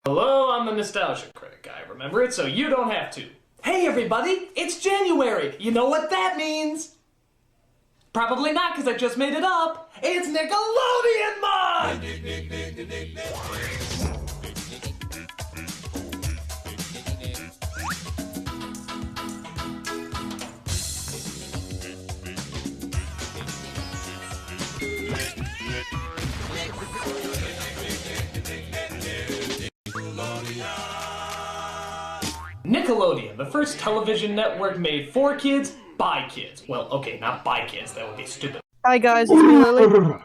Hello, I'm the Nostalgia Critic. I remember it so you don't have to. Hey everybody, it's January. You know what that means? Probably not, because I just made it up. It's Nickelodeon Month! Nickelodeon, the first television network made for kids, by kids. Well, okay, not by kids, that would be stupid. Hi guys, it's me, Lily.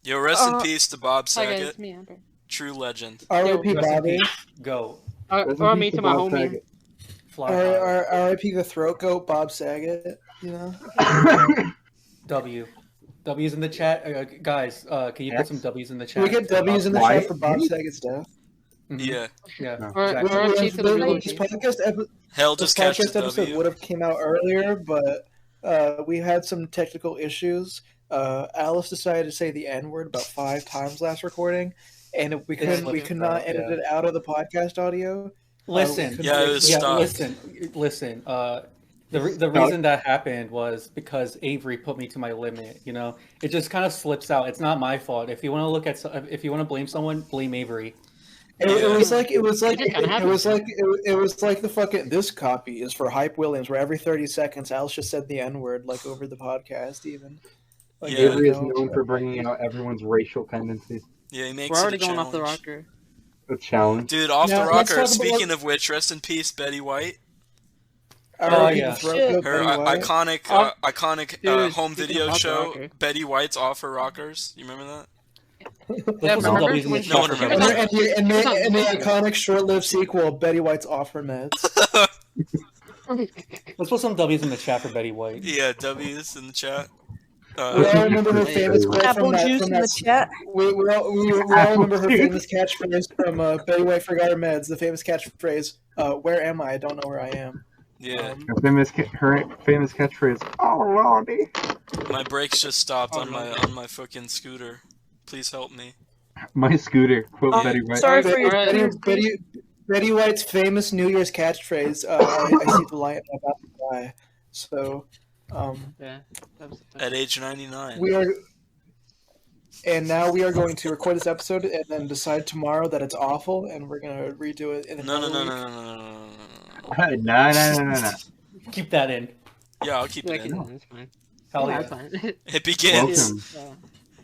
Yo, rest in peace to Bob Hi guys, Saget. it's me, Amber. True legend. R.I.P. Bobby. Go. Or me to my homie. R.I.P. the throat goat, Bob Saget. You know. W's in the chat, guys. Can you put some W's in the chat? Can we get W's in the chat for Bob Saget's death? Mm-hmm. Yeah. Hell, just catch the episode W. would have came out earlier, but we had some technical issues. Alice decided to say the N-word about 5 times last recording, and we could not edit it out of the podcast audio. Listen, listen. The reason that happened was because Avery put me to my limit. You know, it just kind of slips out. It's not my fault. If you want to blame someone, blame Avery. It was like the fucking this copy is for Hype Williams, where every 30 seconds Alice just said the N-word like over the podcast even. Like, Avery is known for bringing out everyone's racial tendencies. Yeah, he makes We're already it a going challenge. off the rocker. A challenge. Dude, off the rocker. Speaking of which, rest in peace, Betty White. Yeah. Her iconic home video show, Betty White's Off Her Rockers. You remember that? Yeah, No one remembers. And the iconic short-lived sequel, Betty White's Off Her Meds. Let's put some W's in the chat for Betty White. Yeah, W's in the chat. We all remember her famous quote Apple juice in the chat. We all remember her famous catchphrase from Betty White Forgot Her Meds. The famous catchphrase, "Where am I? I don't know where I am." Yeah. Her famous catchphrase, "Oh lordy." My brakes just stopped on my fucking scooter. Please help me. My scooter. Quote Betty White. Sorry for your Betty White's famous New Year's catchphrase, I see the light I'm about to die. So, at age 99. we are going to record this episode and then decide tomorrow that it's awful, and we're gonna redo it in No. No. Keep that in. Yeah, I'll keep it in. It's fine. Hell Yeah, yeah. it's fine. It begins. Welcome.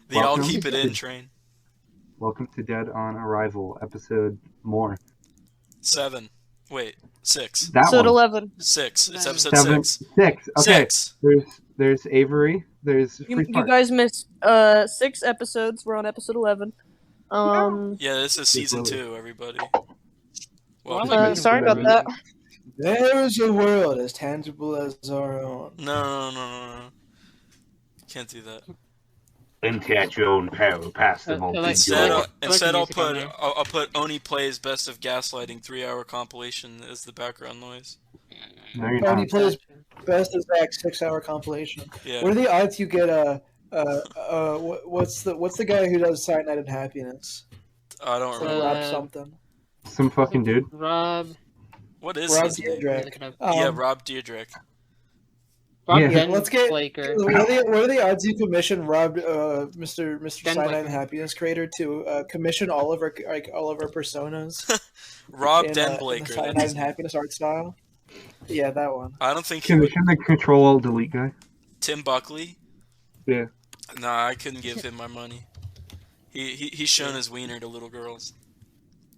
The I'll keep it in train. Welcome to Dead on Arrival, episode more. 7. Wait, 6. That episode one. 11. 6. It's episode 7, 6. 6. Okay. 6. There's Avery. There's You guys missed 6 episodes. We're on episode 11. Yeah, this is season 2, everybody. Sorry about that. There is a world as tangible as our own. No. Can't do that. Untouch your own power past the moment. Instead, I'll put Oni Plays Best of Gaslighting 3-hour compilation as the background noise. No, you're Tony not. plays best as Zach 6-hour compilation. Yeah. What are the odds you get what's the guy who does Cyanide and Happiness? I don't remember. Rob something. Some fucking dude. Rob. What is Rob his name? Dyrdek. Yeah, Rob Dyrdek. Yeah. Let's get. Flaker. What are the odds you commission Mr. Cyanide and Happiness creator to commission all of our personas? Rob in Denblaker. Cyanide and Happiness art style. Yeah, that one. I don't think he would. Commission the Control-Alt-Delete guy. Tim Buckley? Yeah. Nah, I couldn't give him my money. He's shown his wiener to little girls.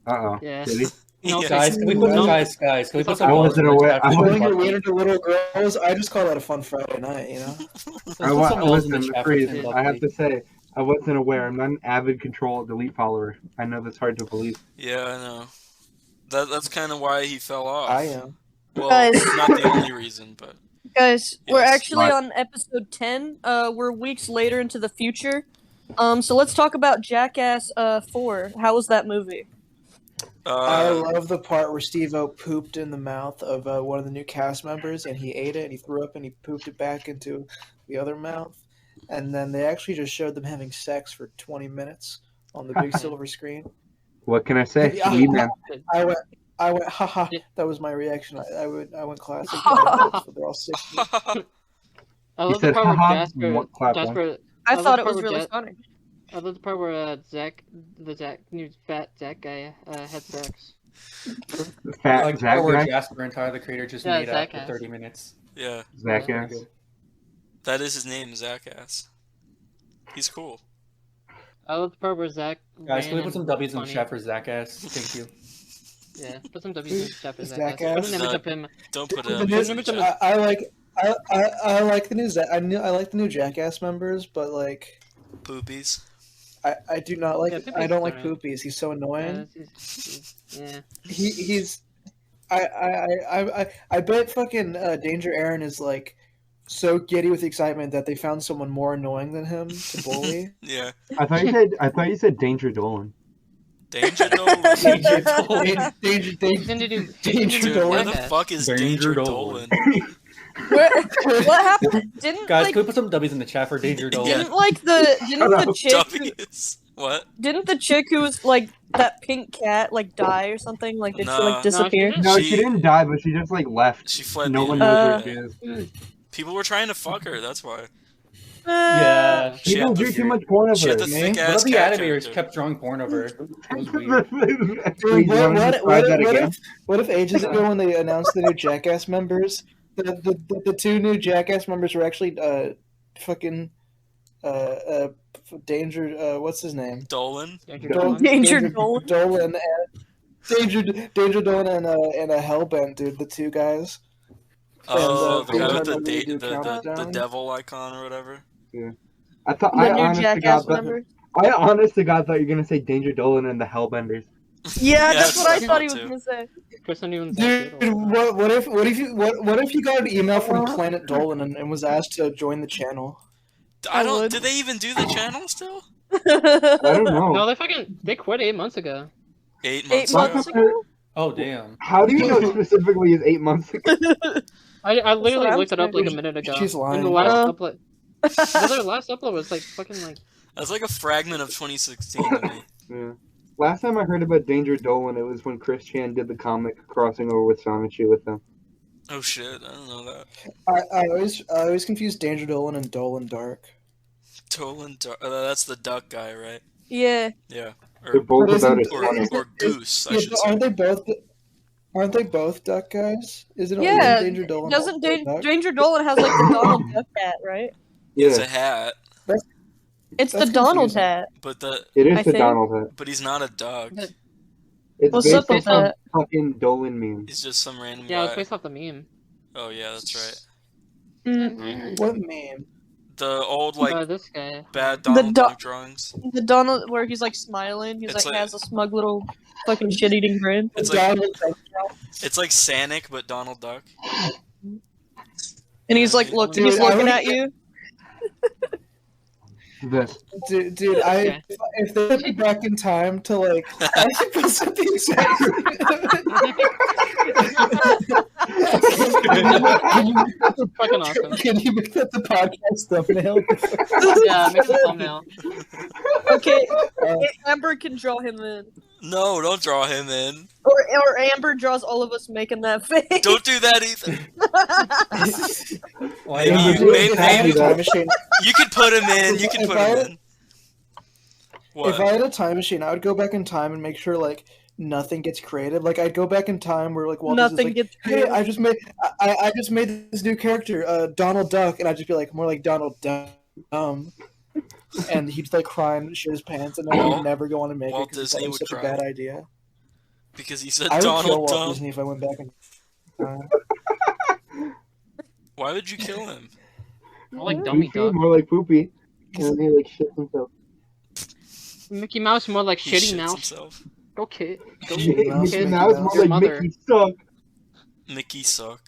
Uh-oh. Yeah. Did he? No, Yeah. Guys, can we put guys? Can we put some? I wasn't aware. Showing your wiener to little girls. I just call that a fun Friday night. You know. I have to say, I wasn't aware. I'm not an avid Control-Delete follower. I know that's hard to believe. Yeah, I know. That's kind of why he fell off. I am. Well, Guys. not the only reason, but... Guys, we're Yes. actually on episode 10. We're weeks later into the future. So let's talk about Jackass 4. How was that movie? I love the part where Steve-O pooped in the mouth of one of the new cast members, and he ate it, and he threw up, and he pooped it back into the other mouth. And then they actually just showed them having sex for 20 minutes on the big silver screen. What can I say? Yeah. Lead man. I went, haha. That was my reaction. I went classic. But they're all 60. I He love the said, part where haha, Jasper. clap one. Jasper. I love thought the it part was where really funny. I love the part where new fat Zach guy had sex. Fat Like Zach where guy? Jasper and Tyler the Creator just Yeah, made Zach out for ass. 30 minutes. Yeah, Zach Yeah. ass. that is his name, Zackass. He's cool. I love the part where Zach. Guys, can we ran put some and W's in the funny. chat for Zackass? Thank you. Yeah, put some W's in the chat for Zach. Zach Put ass? an image No. of him. Don't put The him. new- in the chat. I like the new I like the new Jackass members, but like Poopies. I do not like Yeah, Poopy's I don't like alright. Poopies. He's so annoying. Yeah. He's I bet fucking Danger Aaron is like so giddy with excitement that they found someone more annoying than him to bully. Yeah. I thought you said Danger Dolan. Danger Dolan. Danger Dolan. Danger Dude, where the Jackass. fuck is Danger Danger Dolan. Dolan? What happened? Didn't Guys, like can we put some W's in the chat for Danger Dolan? Yeah. didn't the chick who, W's. What? didn't the chick who was like that pink cat like die or something? Like did she Nah. like disappear? didn't. No, She- she didn't die, but she just like left. She fled. No the one internet. knows where she is. People were trying to fuck her. That's why. Yeah. She People had do the- too much porn of She had her. the Man, thick One ass of the cat animators character. kept drawing porn of her. It was weird. Dude, Again? what if ages ago when they announced the new Jackass members, the two new Jackass members were actually fucking Danger what's his name? Dolan. Danger Dolan. Dolan and Danger Dolan and a Hellbent dude, the two guys. Oh, And, the guy with Dolan the do the countdown. devil icon or whatever. I thought The new Jackass member. I honest to God thought you were gonna say Danger Dolan and the Hellbenders. Yeah, Yeah, that's what I that's thought he what was too. gonna say. Person even Zach Dude, Dolan. what if you got an email from Planet Dolan and was asked to join the channel? I I don't. would. Did they even do the channel still? I don't know. No, they quit 8 months ago. 8 8 months months ago. ago? Oh, damn. How do you know specifically is 8 months ago? I literally what I looked it up was like a minute ago. She's lying. And the last Uh. upload. Their last upload was like fucking like. That's like a fragment of 2016 to me. Yeah. Last time I heard about Danger Dolan, it was when Chris Chan did the comic crossing over with Sonichi with them. Oh shit! I don't know that. I always confuse Danger Dolan and Dolan Dark. Dolan. That's the duck guy, right? Yeah. Yeah. They're both But about isn't- as funny. Or Goose, I Yeah, should but say. aren't they both duck guys? Is it Yeah, only Danger Dolan? Doesn't also duck? Danger Dolan has like the Donald Duck hat, right? It's a Yeah, hat, It's That's the Donald confusing. hat. but the it is I the think- Donald hat. but he's not a duck. It's What's based up with on that? fucking Dolan meme. He's just some random Yeah, it's guy. based off the meme. Oh yeah, that's right. Mm. What meme? The old like This guy. bad The Donald du- Duck drawings. The Donald where he's like smiling, he's It's like like- has a smug little fucking shit-eating grin. It's like Donald- it's like Sanic but Donald Duck. And he's like, look, Dude, he's I looking would- at you. This. Dude, Okay. if they put me back in time to like, I should put something Fucking awesome. Can you make that the podcast thumbnail? Yeah, make it a thumbnail. Okay, Amber can draw him in, No, don't draw him in. or Amber draws all of us making that face. Don't do that either. Why Maybe not? you- maybe- If I had a maybe- time machine, You can put him in. You can If put I him had- in. if I What? had a time machine, I would go back in time and make sure like nothing gets created. Like I'd go back in time where like Walt Disney's Nothing like, gets hey, created. I just made this new character, Donald Duck, and I'd just be like more like Donald Duck. And he'd like cry and shit his pants, and then Walt- he'd never go on to make Walt it because Disney it was would such a cry. bad idea. Because he said I would kill Donald Walt Duck. Disney if I went back in time. Why would you kill him? I like Dummy Poopy, Duck. more like Poopy. And then he like shits himself. Mickey Mouse more like He Shitty shits Mouse. himself. Go kid. Go Mickey Mouse, Mickey Mickey Mouse Mouse. more Your like mother. Mickey suck. Mickey suck.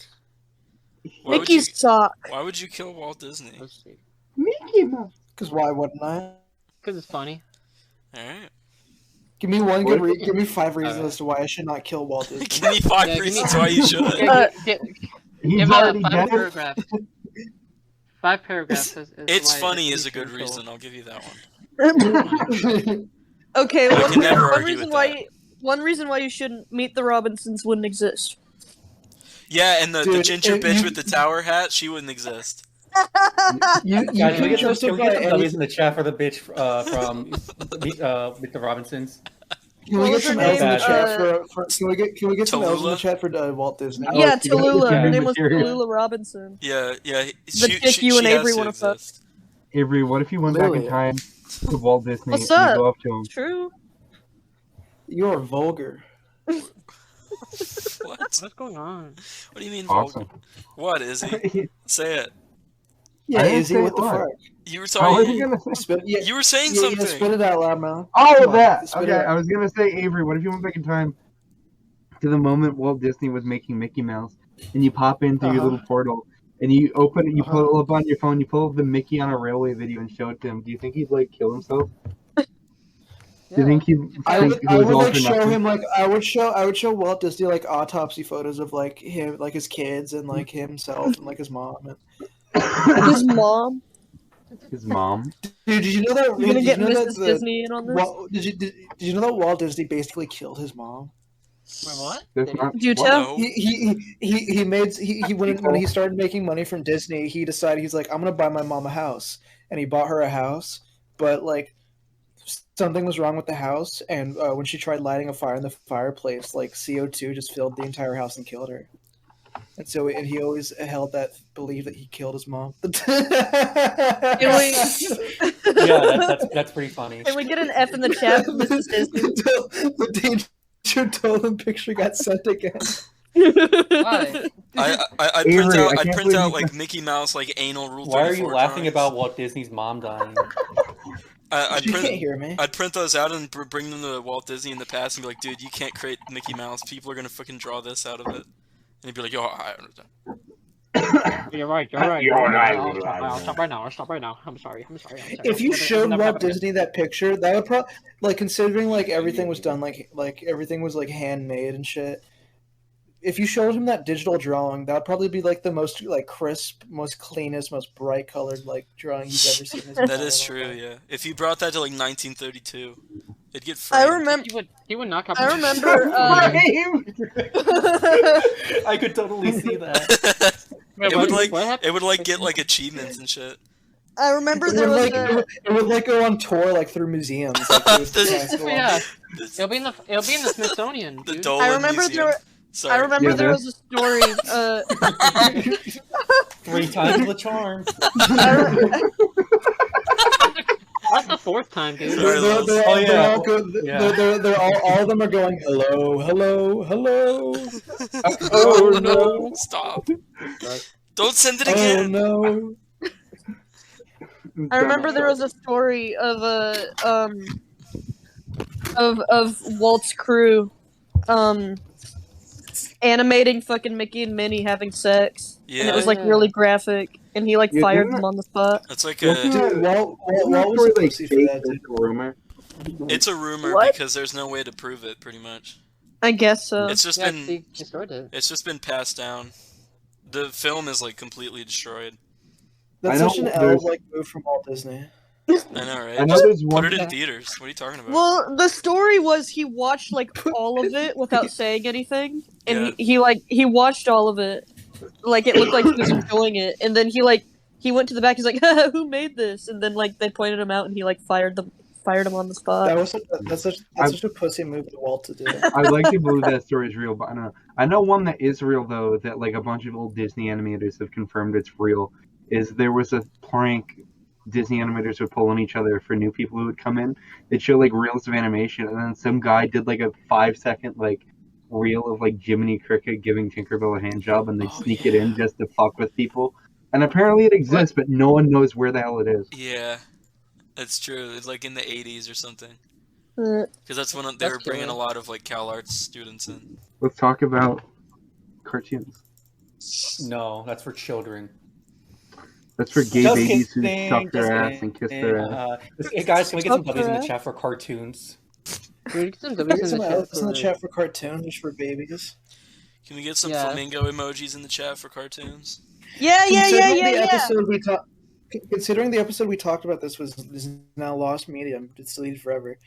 Why would Mickey's you- sock. Why would you kill Walt Disney? Mickey Mouse. Because why wouldn't I? Because it's funny. Alright. Give me one What? give me 5 reasons as to why I should not kill Walt Disney. Give me 5 Yeah, give me- reasons why you should. He's Give already out 5 dead. paragraphs. 5 paragraphs. Is It's why funny you is a good should kill. reason. I'll give you that one. Okay, I one, can never one argue reason with why that. one reason why you shouldn't Meet the Robinsons wouldn't exist. Yeah, and the Dude, ginger if bitch you- with the tower hat, she wouldn't exist. You Guys, can we can get some justify W's in anything. the chat for the bitch from Meet the Robinsons? Can we What get was her some L's in the name? chat for? Can we get some L's in the Tallulah? chat for Walt Disney? Oh, Yeah, it's the guy with Tallulah. the Her new name was material. Tallulah Robinson. Yeah, The chick you she and has Avery to wanna fuck. exist. Avery, what if you went back in Lily. time to Walt Disney What's and you up? go up to him? True. You're vulgar. What? What's going on? What do you mean, Awesome. vulgar? What is he? Say it. Yeah, I didn't Izzy, say what the what. fuck? You were How was talking. he gonna say? Spit, yeah, You were saying yeah, something. yeah, spit it out loud, man. Oh, Come on, that. spit it Okay, out. I was gonna say, Avery, what if you went back in time to the moment Walt Disney was making Mickey Mouse, and you pop into your little portal, and you open it, you pull it up on your phone, you pull up the Mickey on a Railway video and show it to him. Do you think he'd like kill himself? Do you think he'd I think would, it I was would all like for show nothing? him like I would show Walt Disney like autopsy photos of like him, like his kids and like himself and like his mom. His mom. His mom. Dude, did you know that? You're gonna Did get you know that Mrs. Disney in on this? Did you know that Walt Disney basically killed his mom? Wait, what? That's not. Did you what? tell? No. He made when he started making money from Disney, he decided he's like, I'm gonna buy my mom a house, and he bought her a house, but like something was wrong with the house, and when she tried lighting a fire in the fireplace, like CO2 just filled the entire house and killed her. And so, and he always held that belief that he killed his mom. Can we, Yeah, that's pretty funny. can we get an F in the chat for Mrs. Disney? The Danger Dolan picture got sent again. Why? I'd Avery, print out I I'd can't print believe out you- like Mickey Mouse like anal rule 34 Why are you laughing drawings. about Walt Disney's mom dying? I'd You can't print hear me. I'd print those out and bring them to Walt Disney in the past and be like, dude, you can't create Mickey Mouse. People are gonna fucking draw this out of it. And he'd be like, yo, I understand. You're right. You're right. I'll stop right now. I'll stop right now. I'm sorry. If you Never- showed never Walt happen again. Disney that picture, that would probably like considering like everything was done like everything was like handmade and shit. If you showed him that digital drawing, that would probably be like the most like crisp, most cleanest, most bright colored like drawing he's ever seen. In his That entire is life. true, yeah. If you brought that to like 1932, it'd get I framed. remember. He would not copy. I remember. I could totally see that. Wait, It would like what happened? it would like get like achievements and shit. I remember It there would, was like, a. it would like go on tour like through museums. Like, it was This- kinda cool. Yeah, it'll be in the Smithsonian. The Dude. Dolan I remember Museum. there. Sorry. I remember Yeah, there man. was a story. 3 times the charm. That's the fourth time, dude. Sorry, They're, Lils. they're, Oh, all, yeah. they're all good. Yeah. They're all of them are going hello, hello, hello. Oh no! Stop! Don't send it Oh again. no! I remember there was a story of of Walt's crew, animating fucking Mickey and Minnie having sex, and it was like Yeah. really graphic, and he like Yeah, fired didn't them on the spot. It's like Wasn't a. Dude, Walt Isn't that was story, a like, pussy for fake? that. Dude. That's a rumor. It's a rumor What? because there's no way to prove it. Pretty much. I guess so. It's just Yeah, been. he destroyed it. It's just been passed down. The film is like completely destroyed. That's I know such an there's- like move from Walt Disney. I know, right? I know there's Put one. it in theaters. What are you talking about? Well, the story was he watched like all of it without saying anything, and Yeah. he watched all of it, like it looked like he was enjoying it, and then he went to the back. He's like, "Who made this?" And then like they pointed him out, and he like fired him on the spot. That's such a pussy move to Walt to do. I'd like to believe that story is real, but I don't know. I know one that is real though. That like a bunch of old Disney animators have confirmed it's real. Is there was a prank Disney animators would pull on each other for new people who would come in. They'd show like reels of animation, and then some guy did like a 5-second like reel of like Jiminy Cricket giving Tinkerbell a hand job, and they'd sneak it in just to fuck with people. And apparently it exists, but no one knows where the hell it is. Yeah, it's true. It's like in the 80s or something. Uh, Because that's when they That's were bringing killer. a lot of like Cal Arts students in. Let's talk about cartoons. No, that's for children. That's for gay Just babies who kidding, suck their just ass and kiss their ass. Hey guys, can we get some Suck buddies in their the chat for cartoons? Dude, get some Get W's some in Alex in the the chat for cartoons just for babies. Can we get some Yeah. flamingo emojis in the chat for cartoons? yeah. Considering the episode we talked about this is now lost medium, it's deleted forever.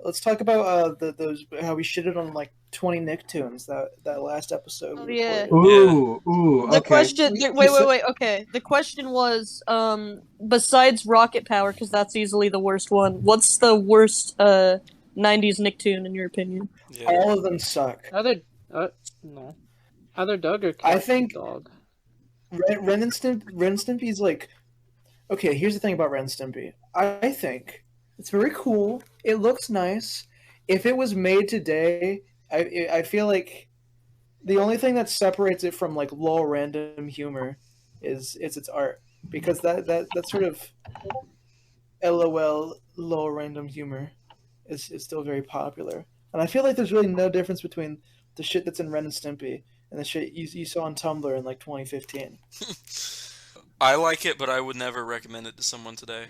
let's talk about those how we shitted on like 20 Nicktoons that last episode. Oh, we yeah. recorded. Ooh, The okay. question. Wait. Okay. The question was, besides Rocket Power, because that's easily the worst one. What's the worst 90s Nicktoon in your opinion? Yeah. All of them suck. No. Either Doug or Cat I think Dog. Ren and Stimpy's like. Okay, here's the thing about Ren and Stimpy. I think it's very cool. It looks nice. If it was made today, I feel like the only thing that separates it from like lol random humor is its art, because that sort of LOL lol random humor is still very popular. And I feel like there's really no difference between the shit that's in Ren and Stimpy and the shit you saw on Tumblr in like 2015. I like it, but I would never recommend it to someone today.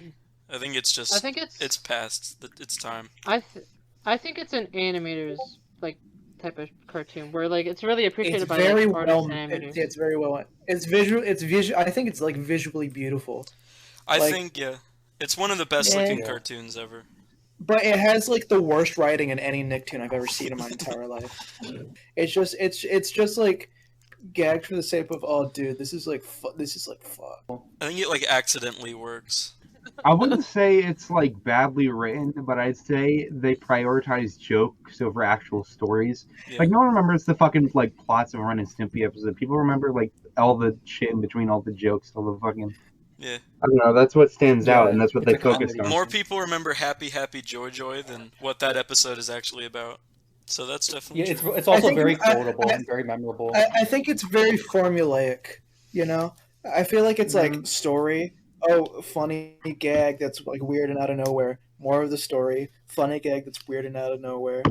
I think it's just. I think it's past its time. I think it's an animator's like type of cartoon where like it's really appreciated It's by very like, artists well. and animators. It's very well. It's visual. It's visual. I think it's like visually beautiful. I Like- think it's one of the best looking cartoons ever. But it has like the worst writing in any Nicktoon I've ever seen in my entire life. It's just like gagged for the sake of, oh dude, this is like fuck. I think it like accidentally works. I wouldn't say it's like badly written, but I'd say they prioritize jokes over actual stories. Yeah. Like no one remembers the fucking like plots of Ren and Stimpy episode. People remember like all the shit in between all the jokes, all the fucking. Yeah. I don't know. That's what stands out, and that's what it's they a focused comedy. on. More people remember Happy Happy Joy Joy than what that episode is actually about. So that's definitely Yeah, true. it's also think- very I- quotable I- and very memorable. I think it's very formulaic. You know, I feel like it's like story. Oh, funny gag that's like weird and out of nowhere. More of the story. Funny gag that's weird and out of nowhere.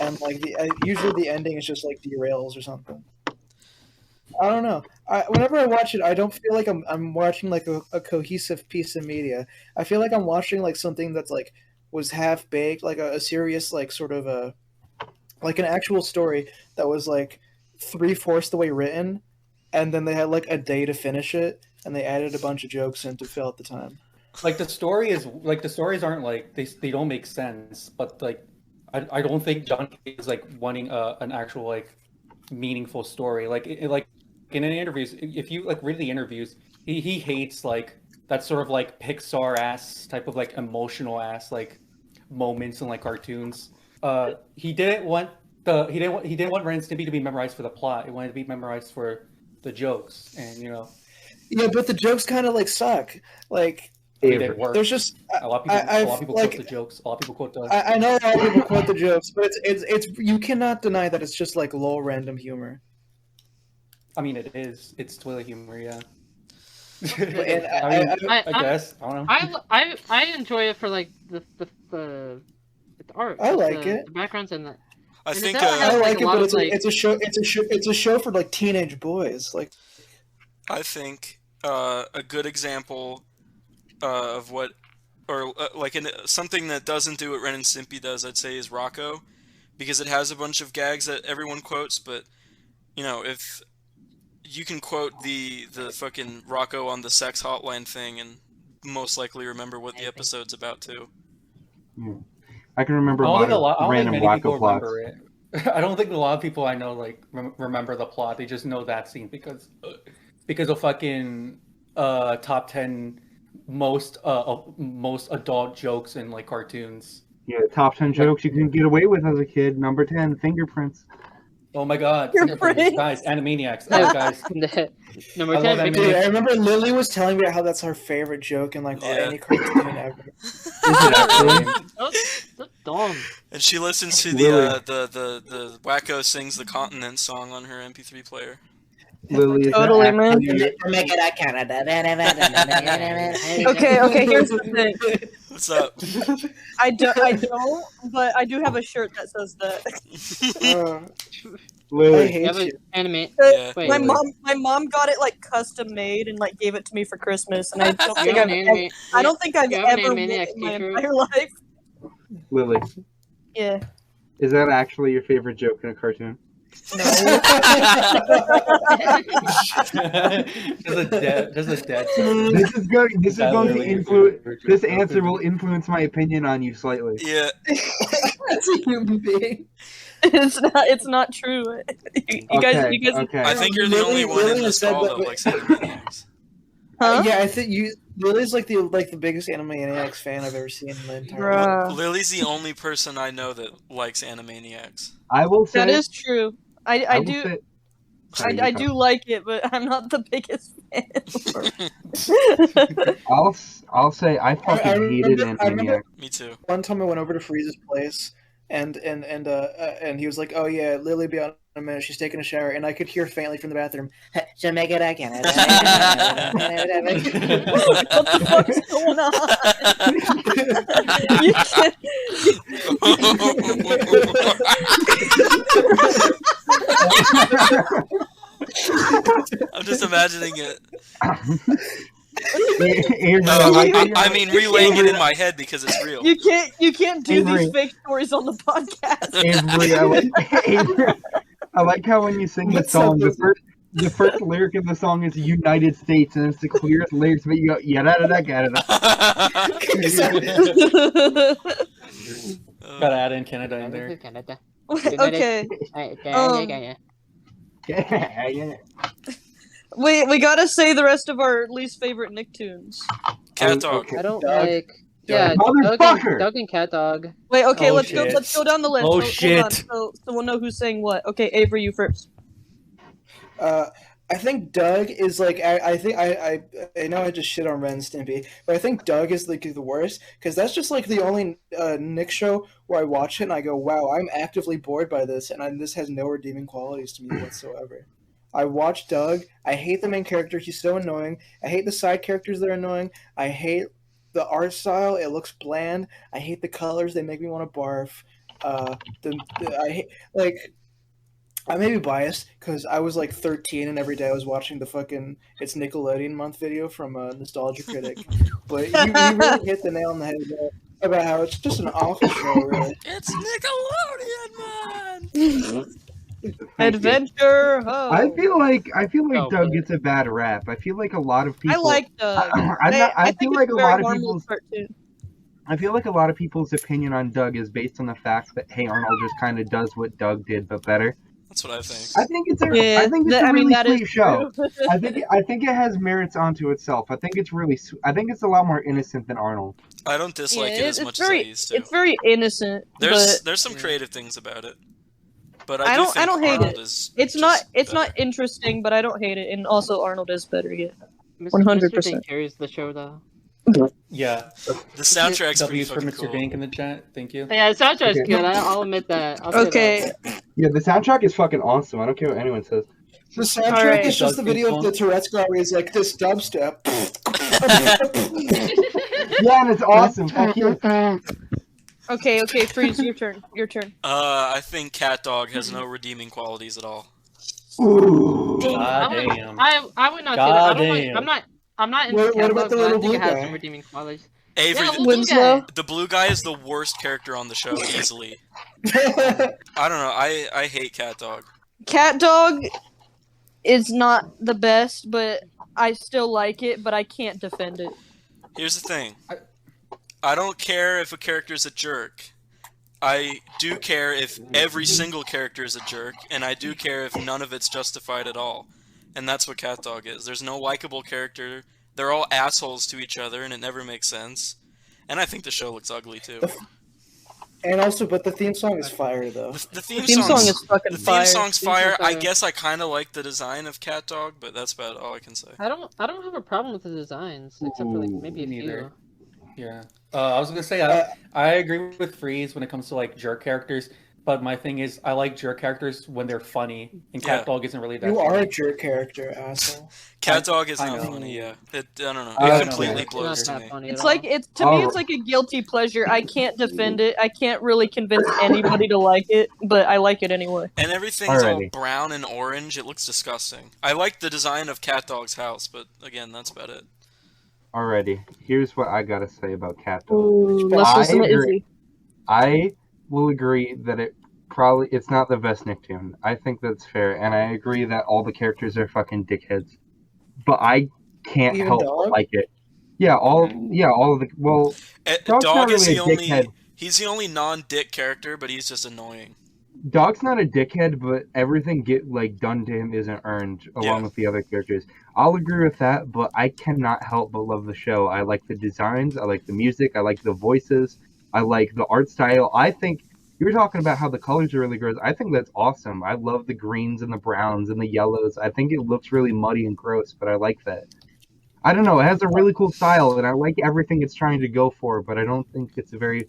And like usually the ending is just like derails or something. I don't know. Whenever I watch it, I don't feel like I'm watching like a cohesive piece of media. I feel like I'm watching like something that's like was half baked, like a serious like sort of a like an actual story that was like 3/4 the way written, and then they had like a day to finish it, and they added a bunch of jokes in to fill out the time. Like the stories aren't like they don't make sense, but like I don't think John K is like wanting an actual like meaningful story. Like like in an interviews, if you like read the interviews, he hates like that sort of like Pixar ass type of like emotional ass like moments in like cartoons. He didn't want Ren and Stimpy to be memorized for the plot. He wanted to be memorized for the jokes, and you know. Yeah, but the jokes kind of like suck. Like They did work. there's just A lot of people like, quote the jokes. A lot of people quote the. I know a lot of people quote the jokes, but it's you cannot deny that it's just like low random humor. I mean, it is. It's toilet humor, yeah. And I guess I don't know. I enjoy it for like the art. I like like the, it. The backgrounds and the. I And think it does have, I like, like a it, lot but of, like- it's a show for like teenage boys. Like I think a good example of what, or like something that doesn't do what Ren and Stimpy does, I'd say, is Rocco, because it has a bunch of gags that everyone quotes. But you know, if you can quote the fucking Rocco on the sex hotline thing, and most likely remember what the episode's about too. Yeah. I can remember I a don't think lot of random many people Rocco plots. remember it. I don't think a lot of people I know like remember the plot. They just know that scene because of fucking top 10 most adult jokes in like cartoons. Yeah, top 10 jokes you can get away with as a kid. Number 10, fingerprints. Oh my god, Fingerprints. guys, Animaniacs, oh, guys. Number I love 10. that dude, movie. I remember Lily was telling me how that's her favorite joke in like Yeah. any cartoon ever. Is it actually? That's dumb. And she listens to Lily. the Wacko Sings the Continent song on her MP3 player. Lily, is Totally, that man. actually- Okay, here's the thing. What's up? I don't, but I do have a shirt that says that. I Lily, hate You have you. an anime. Yeah. Wait, My mom got it like custom made and like gave it to me for Christmas, and I don't You think have I've an anime. I don't think I've You have an ever worn Animaniacs it in my t-shirt? entire life. Lily, Yeah. is that actually your favorite joke in a cartoon? Just a dead. This is going to influence. This answer will influence my opinion on you slightly. Yeah. That's a human being. It's not true. You guys. Okay. I think you're the only one in this call that likes Animaniacs. Huh? Yeah, I think Lily's like the biggest Animaniacs fan I've ever seen in my entire life. Bruh. Lily's the only person I know that likes Animaniacs. I will say That is true. I will do. say- Sorry, I you do like it, but I'm not the biggest fan. I'll say I fucking hated I remember- Animaniacs. Me too. One time I went over to Freeze's place, and he was like, "Oh yeah, Lily be on in a minute. She's taking a shower," and I could hear faintly from the bathroom, "She'll make it again." What the fuck is going on? You can't. I'm just imagining it. Avery, I mean, relaying it in my head because it's real. You can't do Avery. these fake stories on the podcast. Avery, I like how when you sing the What's song, up, the first lyric in the song is United States, and it's the clearest lyrics, but you go, yada. Gotta add in Canada in there. Canada. Okay. Yeah. We gotta say the rest of our least favorite Nicktoons. Cat dog. I don't Doug. like. Yeah, Motherfucker! Doug and Cat Dog. Wait, okay, Oh, let's shit. go down the list. Oh, Hold shit. on, so we'll know who's saying what. Okay, Avery, you first. I think Doug is like I think I know I just shit on Ren and Stimpy, but I think Doug is like the worst because that's just like the only Nick show where I watch it and I go, wow, I'm actively bored by this, and this has no redeeming qualities to me whatsoever. I watch Doug. I hate the main character. He's so annoying. I hate the side characters that are annoying. I hate the art style. It looks bland. I hate the colors. They make me want to barf. I hate like. I may be biased because I was like 13 and every day I was watching the fucking It's Nickelodeon Month video from Nostalgia Critic. But you really hit the nail on the head about how it's just an awful show, really. It's Nickelodeon, man. Adventure Ho. I feel like Oh, Doug man. gets a bad rap. I feel like a lot of people. I like Doug. I feel think like it's a very lot of harmless people's. cartoon. I feel like a lot of people's opinion on Doug is based on the fact that Hey Arnold just kind of does what Doug did, but better. That's what I think. I think it's a Yeah, really that is sweet show. true. I think it has merits onto itself. I think it's really. I think it's a lot more innocent than Arnold. I don't dislike it as it's much very, as I used to. It's very innocent, but There's some creative things about it, but I do don't- think I don't hate Arnold it. is it's just not better. interesting. But I don't hate it, and also Arnold is better. Yeah. 100%. 100%. carries the show though. Yeah. The soundtrack's pretty W's for fucking Mr. cool. Dink in the chat. Thank you. Yeah, the soundtrack's Okay. good. I'll admit that. I'll say Okay. that. Yeah, the soundtrack is fucking awesome. I don't care what anyone says. The soundtrack Alright. is just the video of the Tourette's guy where he's like, this dubstep. Yeah, and it's awesome. Fuck yeah. Okay. Freeze. Your turn. I think Cat Dog has no redeeming qualities at all. Ooh. God I damn. would not say that. God I don't like, damn. I'm not in What Cat about Dog, the but I little think it blue has guy? some redeeming qualities. Avery, Yeah, the, Blue Winslow. Guy. the blue guy is the worst character on the show easily. I don't know. I hate Cat Dog. Cat Dog is not the best, but I still like it. But I can't defend it. Here's the thing. I don't care if a character's a jerk. I do care if every single character is a jerk, and I do care if none of it's justified at all. And that's what Cat Dog is. There's no likable character. They're all assholes to each other, and it never makes sense. And I think the show looks ugly too. And also, but the theme song is fire, though. The theme, Theme song is fucking the theme fire. song's Theme song's fire. I fire. guess I kind of like the design of Cat Dog, but that's about all I can say. I don't have a problem with the designs, except for like maybe a Me few. neither. Yeah. I was gonna say I agree with Freeze when it comes to like jerk characters, but my thing is I like jerk characters when they're funny, and Cat Yeah. Dog isn't really that. You are funny. a jerk character, asshole. Cat Dog is I not know. funny. Yeah, I don't know. I It know. completely It's blows not to that me. funny It's at like all. to me, it's like a guilty pleasure. I can't defend it. I can't really convince anybody to like it, but I like it anyway. And everything's all Alrighty. brown and orange. It looks disgusting. I like the design of Cat Dog's house, but again, that's about it. Alrighty, here's what I gotta say about Cat Dog. Ooh, let's listen to agree. Izzy. I will agree that it it's not the best Nicktoon. I think that's fair, and I agree that all the characters are fucking dickheads. But I can't Even help Dog? but like it. Yeah, all of the Dog's Dog not is really the a only. dickhead. He's the only non-dick character, but he's just annoying. Dog's not a dickhead, but everything done to him isn't earned, along with the other characters. I'll agree with that, but I cannot help but love the show. I like the designs, I like the music, I like the voices, I like the art style. I think you were talking about how the colors are really gross. I think that's awesome. I love the greens and the browns and the yellows. I think it looks really muddy and gross, but I like that. I don't know. It has a really cool style, and I like everything it's trying to go for, but I don't think it's a very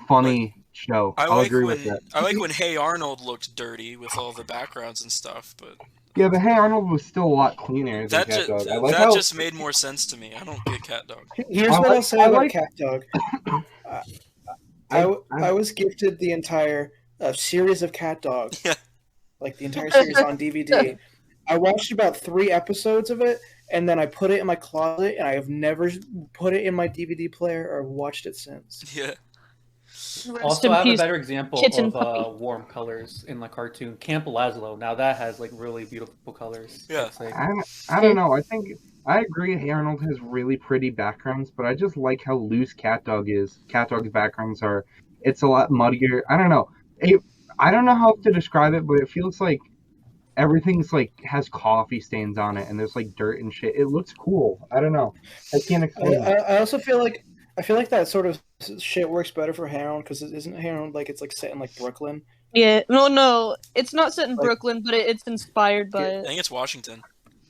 funny show. I'll agree with that. I like when Hey Arnold looked dirty with all the backgrounds and stuff, but Yeah, but Hey Arnold was still a lot cleaner than Cat Dog. I like that just made more sense to me. I don't get Cat Dog. Here's what I'll say about Cat Dog. I was gifted the entire series of Cat Dog, like the entire series on DVD. I watched about 3 episodes of it, and then I put it in my closet, and I have never put it in my DVD player or watched it since. Yeah. Also, I have a better example of warm colors in the cartoon. Camp Lazlo. Now that has really beautiful colors. Yeah. I don't know. I agree. Hey Arnold has really pretty backgrounds, but I just like how loose Cat Dog is. Cat Dog's backgrounds are. It's a lot muddier. I don't know. I don't know how to describe it, but it feels like everything's has coffee stains on it, and there's dirt and shit. It looks cool. I don't know. I can't explain it. I also feel like that sort of shit works better for Harold because isn't Harold it's set in Brooklyn? Yeah, no, it's not set in Brooklyn, but it's inspired by it. I think it's Washington.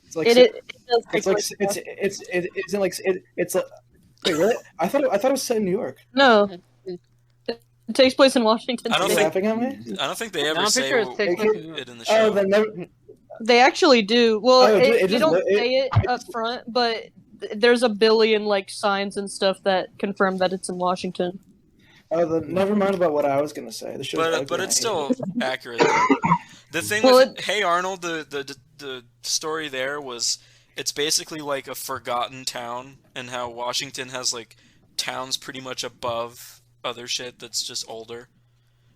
It's like wait, really? I thought it was set in New York. No, it takes place in Washington. I don't think they ever say it in the show. Oh, then never... They actually do. Well, they don't say it up front, but there's a billion signs and stuff that confirm that it's in Washington. Oh, then never mind about what I was gonna say. But it's still accurate. The thing with Hey Arnold, the story there was it's basically a forgotten town, and how Washington has towns pretty much above other shit that's just older.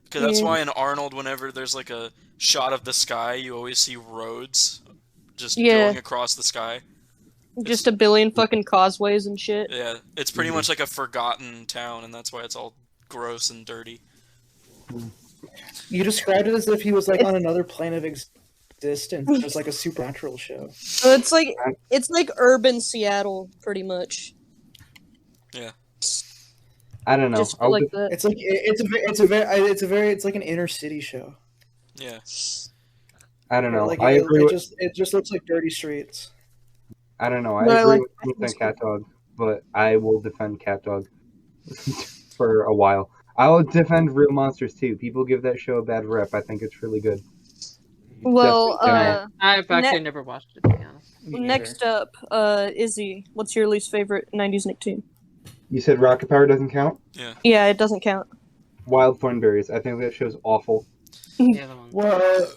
Because that's why in Arnold, whenever there's a shot of the sky, you always see roads just going across the sky. Just a billion fucking causeways and shit. Yeah, it's pretty much like a forgotten town, and that's why it's all gross and dirty. You described it as if he was on another plane of existence. It was a supernatural show. So it's like urban Seattle, pretty much. Yeah. I don't know. Just like that. It's like an inner city show. Yeah. I don't know. It just looks like dirty streets. I don't know. I agree with Cat Dog, but I will defend Cat Dog for a while. I will defend Real Monsters too. People give that show a bad rep. I think it's really good. Well, I've actually never watched it, to be honest. Next up, Izzy, what's your least favorite 90s Nicktoon? You said Rocket Power doesn't count? Yeah. Yeah, it doesn't count. Wild Thornberrys. I think that show's awful. Well,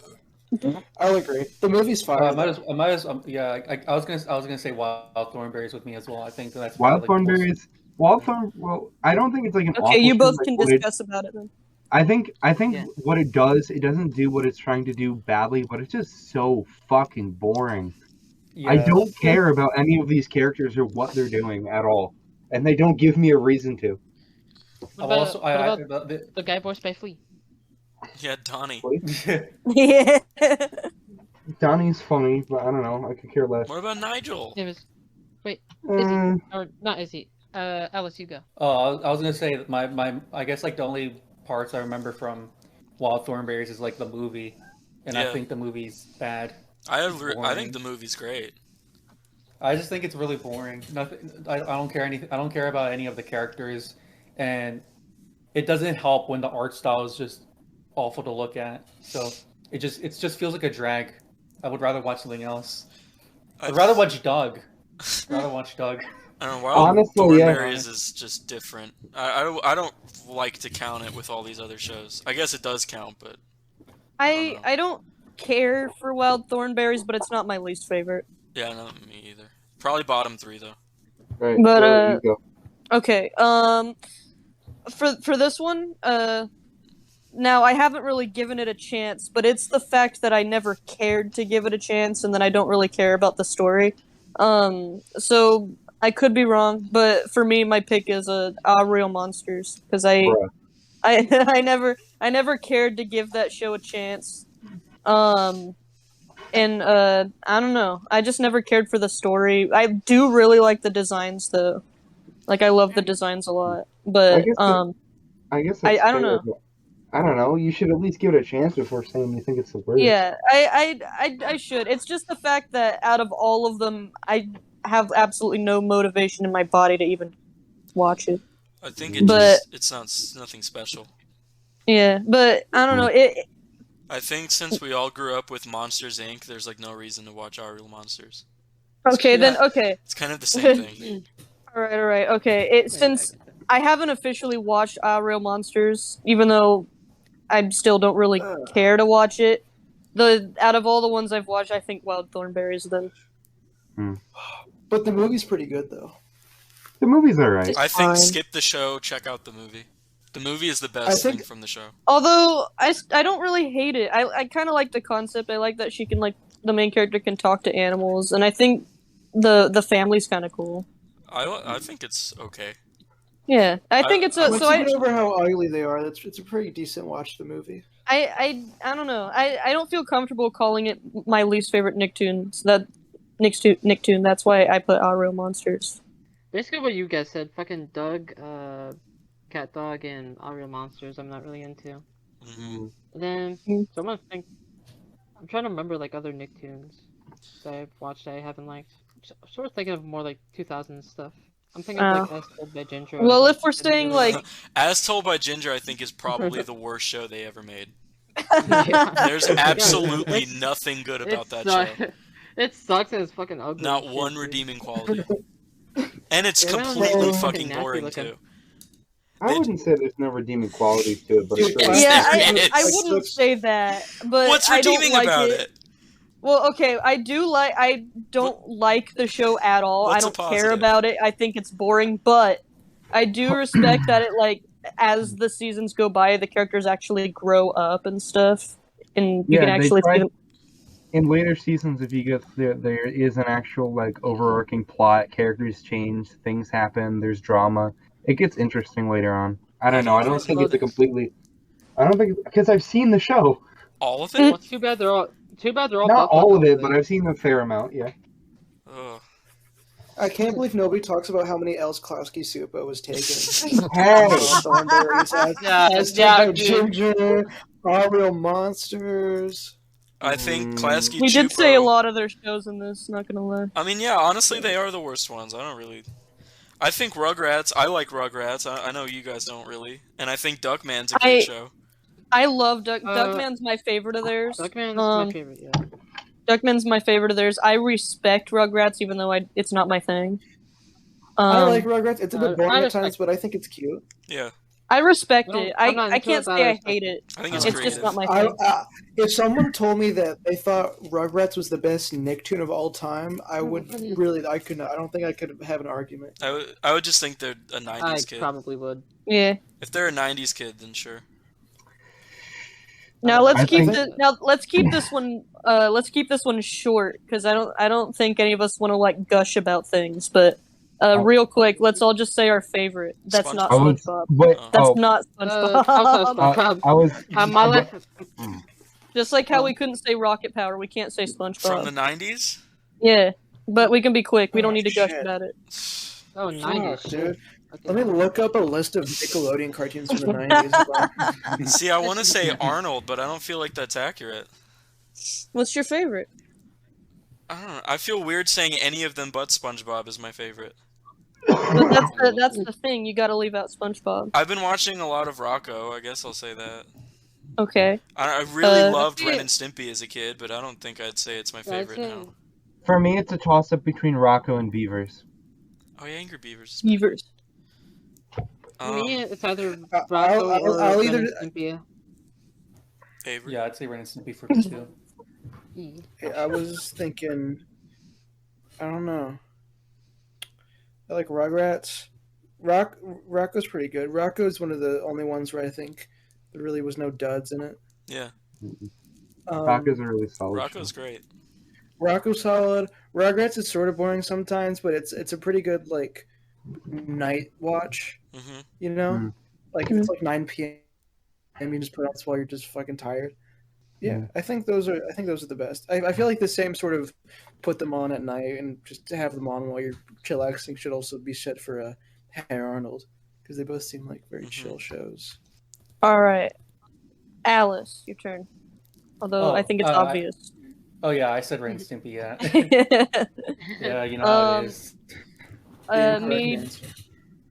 I'll agree. The movie's fine. I was gonna say Wild Thornberrys with me as well. I think that's Wild Thornberrys. Well, I don't think it's an awful Okay, you both show, can discuss about it then. I think what it doesn't do what it's trying to do badly, but it's just so fucking boring. Yeah. I don't care about any of these characters or what they're doing at all, and they don't give me a reason to. What about the guy voiced by Flea? Yeah, Donnie. Yeah. Donnie's funny, but I don't know. I could care less. What about Nigel? Wait, Izzy, or not Izzy? Alice, you go. Oh, I was gonna say that my I guess the only parts I remember from Wild Thornberrys is the movie, and I think the movie's bad. I think the movie's great. I just think it's really boring. Nothing. I don't care I don't care about any of the characters, and it doesn't help when the art style is just awful to look at. So it just feels like a drag. I would rather watch something else. I'd rather watch Doug. I don't know, Wild Thornberrys is just different. I don't like to count it with all these other shows. I guess it does count, but I don't care for Wild Thornberrys, but it's not my least favorite. Yeah, no, me either. Probably bottom 3 though. Right. But okay. For this one, now I haven't really given it a chance, but it's the fact that I never cared to give it a chance, and then I don't really care about the story. So I could be wrong, but for me, my pick is Real Monsters because Bruh. I never cared to give that show a chance. And I don't know. I just never cared for the story. I do really like the designs though. Like I love the designs a lot. But I guess that's I don't fair, know. but I don't know. You should at least give it a chance before saying you think it's the worst. Yeah, I should. It's just the fact that out of all of them, I have absolutely no motivation in my body to even watch it. I think it But- it's nothing special. Yeah, but I don't know. I think since we all grew up with Monsters Inc., there's like no reason to watch Our Real Monsters. Okay, then okay. It's kind of the same thing. All right. Okay, since I haven't officially watched Real Monsters, even though I still don't really care to watch it. Out of all the ones I've watched, I think Wild Thornberry's them. But the movie's pretty good though. The movie's alright. I think fine. skip the show, check out the movie. The movie is the best thing from the show. Although I don't really hate it. I kind of like the concept. I like that she can the main character can talk to animals, and I think the family's kind of cool. I think it's okay. Yeah, I think it's Once you get over how ugly they are, it's a pretty decent watch. The movie. I don't know. I don't feel comfortable calling it my least favorite Nicktoon. So Nicktoon. That's why I put Real Monsters. Basically, what you guys said. Fucking Doug, Cat Dog, and All Real Monsters. I'm not really into. Mm-hmm. Then someone think. I'm trying to remember other Nicktoons that I've watched that I haven't liked. I'm sort of thinking of more 2000s stuff. I'm thinking of As Told by Ginger. Well, if we're saying As Told by Ginger, I think is probably the worst show they ever made. Yeah. There's absolutely nothing good about that show. It sucks and it's fucking ugly. Not one redeeming quality. And it's completely fucking boring too. I wouldn't say there's no redeeming qualities to it, but it's Yeah, I wouldn't say that. But What's I don't redeeming like about it? Well, okay, I don't like the show at all. What's I a don't care positive? about it. I think it's boring, but I do respect that it as the seasons go by, the characters actually grow up and stuff, and you can actually see them. In later seasons, if you get there is an actual overarching plot, characters change, things happen, there's drama. It gets interesting later on. I don't know. I don't think it's a completely. I don't think because I've seen the show. All of Well, it? it's too bad they're all. Not all of it, but I've seen a fair amount. Yeah. Ugh. I can't believe nobody talks about how many L's Klowski Supa was taken. Hey. Thornberries, as dude. Ginger, All Real Monsters. I think Klasky We did Chupro- say a lot of their shows in this. Not gonna lie. I mean, yeah, honestly, they are the worst ones. I don't really. I think Rugrats. I like Rugrats. I know you guys don't really, and I think Duckman's a great show. I love Duckman's my favorite of theirs. Duckman's my favorite. Yeah. Duckman's my favorite of theirs. I respect Rugrats, even though it's not my thing. I like Rugrats. It's a bit boring at respect times, but I think it's cute. Yeah, I respect Well, it. I'm not I into can't it, but say I I respect hate it. it. I think it's It's creative. just not my thing. If someone told me that they thought Rugrats was the best Nicktoon of all time, I would really. I don't think I could have an argument. I would just think they're a I '90s kid. probably would. Yeah. If they're a '90s kid, then sure. Now let's I keep think- let's keep this one short because I don't think any of us want to gush about things, but real quick, let's all just say our favorite. That's not SpongeBob. That's not SpongeBob. I was. My life. Just like how we couldn't say Rocket Power, we can't say SpongeBob. From the '90s. Yeah, but we can be quick. We don't need to gush shit. about it. Oh, 90s, dude. Okay. Let me look up a list of Nickelodeon cartoons from the 90s. See, I want to say Arnold, but I don't feel like that's accurate. What's your favorite? I don't know. I feel weird saying any of them but SpongeBob is my favorite. But that's the thing. You got to leave out SpongeBob. I've been watching a lot of Rocco. I guess I'll say that. Okay. I really loved Ren and Stimpy as a kid, but I don't think I'd say it's my favorite now. For me, it's a toss-up between Rocco and Beavers. Oh yeah, Angry Beavers. Beavers. For me, it's either I'll Rocco or either- Ren and Stimpy. Avery. Yeah, I'd say Ren and Stimpy for me too. I was thinking, I don't know. I like Rugrats. Rocco's pretty good. Rocco's one of the only ones where I think There really was no duds in it. Yeah. Rocco's a really solid Rocco's show. great. Rocco's solid. Rugrats is sort of boring sometimes, but it's a pretty good like night watch. Mm-hmm. You know, Mm. like if it's like 9 p.m. you just put on this while you're just fucking tired. Yeah, Mm. I think those are the best. I feel like the same sort of put them on at night and just to have them on while you're chillaxing should also be said for Hey Arnold, because they both seem like very chill shows. All right, Alice, your turn. Although I think it's obvious. Oh yeah, I said Ren and Stimpy. Yeah, yeah, you know how it is. Me,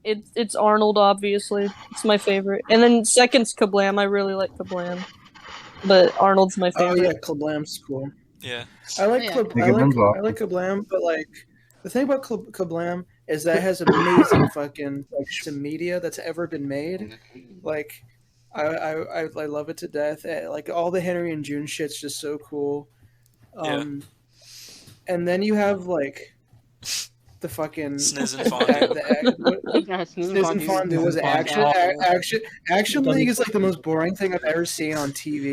it's Arnold. Obviously, it's my favorite. And then second's Kablam. I really like Kablam, but Arnold's my Oh favorite. yeah, Kablam's cool. Yeah. I like Yeah. I like Kablam, but like the thing about Kablam is that it has amazing fucking like some media that's ever been made. Like I love it to death. Like all the Henry and June shit's just so cool. And then you have like the fucking Sniz and Fondue. Sniz and Fondue was Action League is like the most boring thing I've ever seen on TV.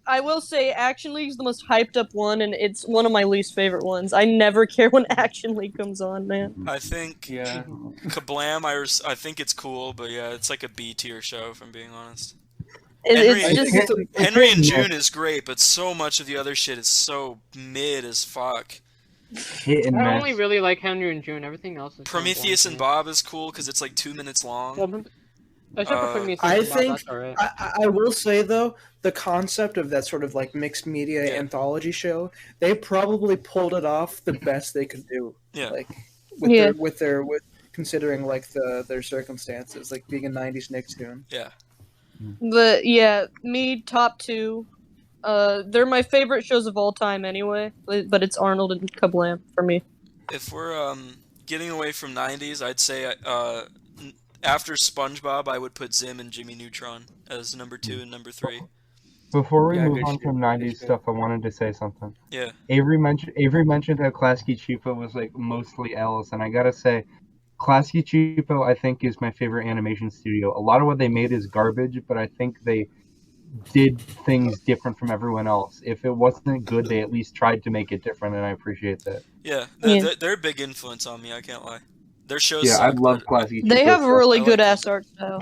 I will say Action League's the most hyped up one, and it's one of my least favorite ones. I never care when Action League comes on, man. I think Kablam, I think it's cool, but yeah, it's like a B tier show, if I'm being honest. Henry and June is great, but so much of the other shit is so mid as fuck. Hit and I only really like Henry and June. Everything else is Prometheus and Bob is cool because it's like 2 minutes long. I will say though, the concept of that sort of like mixed media anthology show, they probably pulled it off the best they could do. Yeah. Like with considering like their circumstances, like being a '90s Nicktoon. Yeah. But yeah, me top two. They're my favorite shows of all time anyway. But it's Arnold and Kablam for me. If we're getting away from '90s, I'd say after SpongeBob, I would put Zim and Jimmy Neutron as number 2 and number 3. Before we move on from '90s stuff, I wanted to say something. Yeah. Avery mentioned how Klasky Csupo was like mostly Alice, and I gotta say, Klasky Csupo I think is my favorite animation studio. A lot of what they made is garbage, but I think they did things different from everyone else. If it wasn't good, they at least tried to make it different, and I appreciate that. Yeah, they're a big influence on me. I can't lie. Their shows. Yeah, I love Klasky Csupo. They have really good ass art style.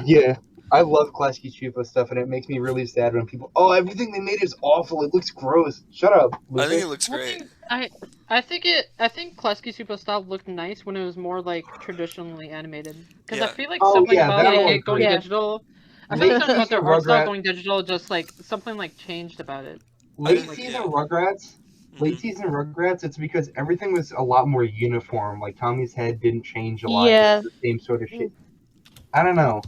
Yeah, I love Klasky Csupo stuff, and it makes me really sad when people, everything they made is awful. It looks gross. Shut up. I think it looks great. I think Klasky Csupo style looked nice when it was more like traditionally animated. Because I feel like something about it going digital. I feel like something about their art style going digital, just like something like changed about it. Late season Rugrats, it's because everything was a lot more uniform. Like Tommy's head didn't change a lot. Yeah. It was the same sort of shit. I don't know.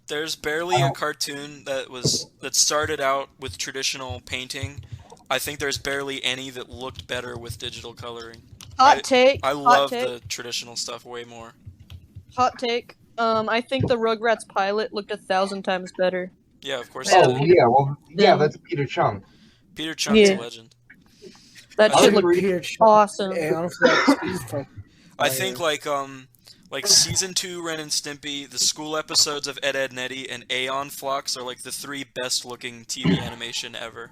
There's barely a cartoon that started out with traditional painting. I think there's barely any that looked better with digital coloring. Hot take. I love the traditional stuff way more. Hot take. I think the Rugrats pilot looked 1,000 times better. Yeah, of course. That's Peter Chung. Peter Chung's a legend. That shit looked awesome. I think like season 2 Ren and Stimpy, the school episodes of Ed, Edd n Eddy, and Aeon Flux are like the 3 best looking TV animation ever.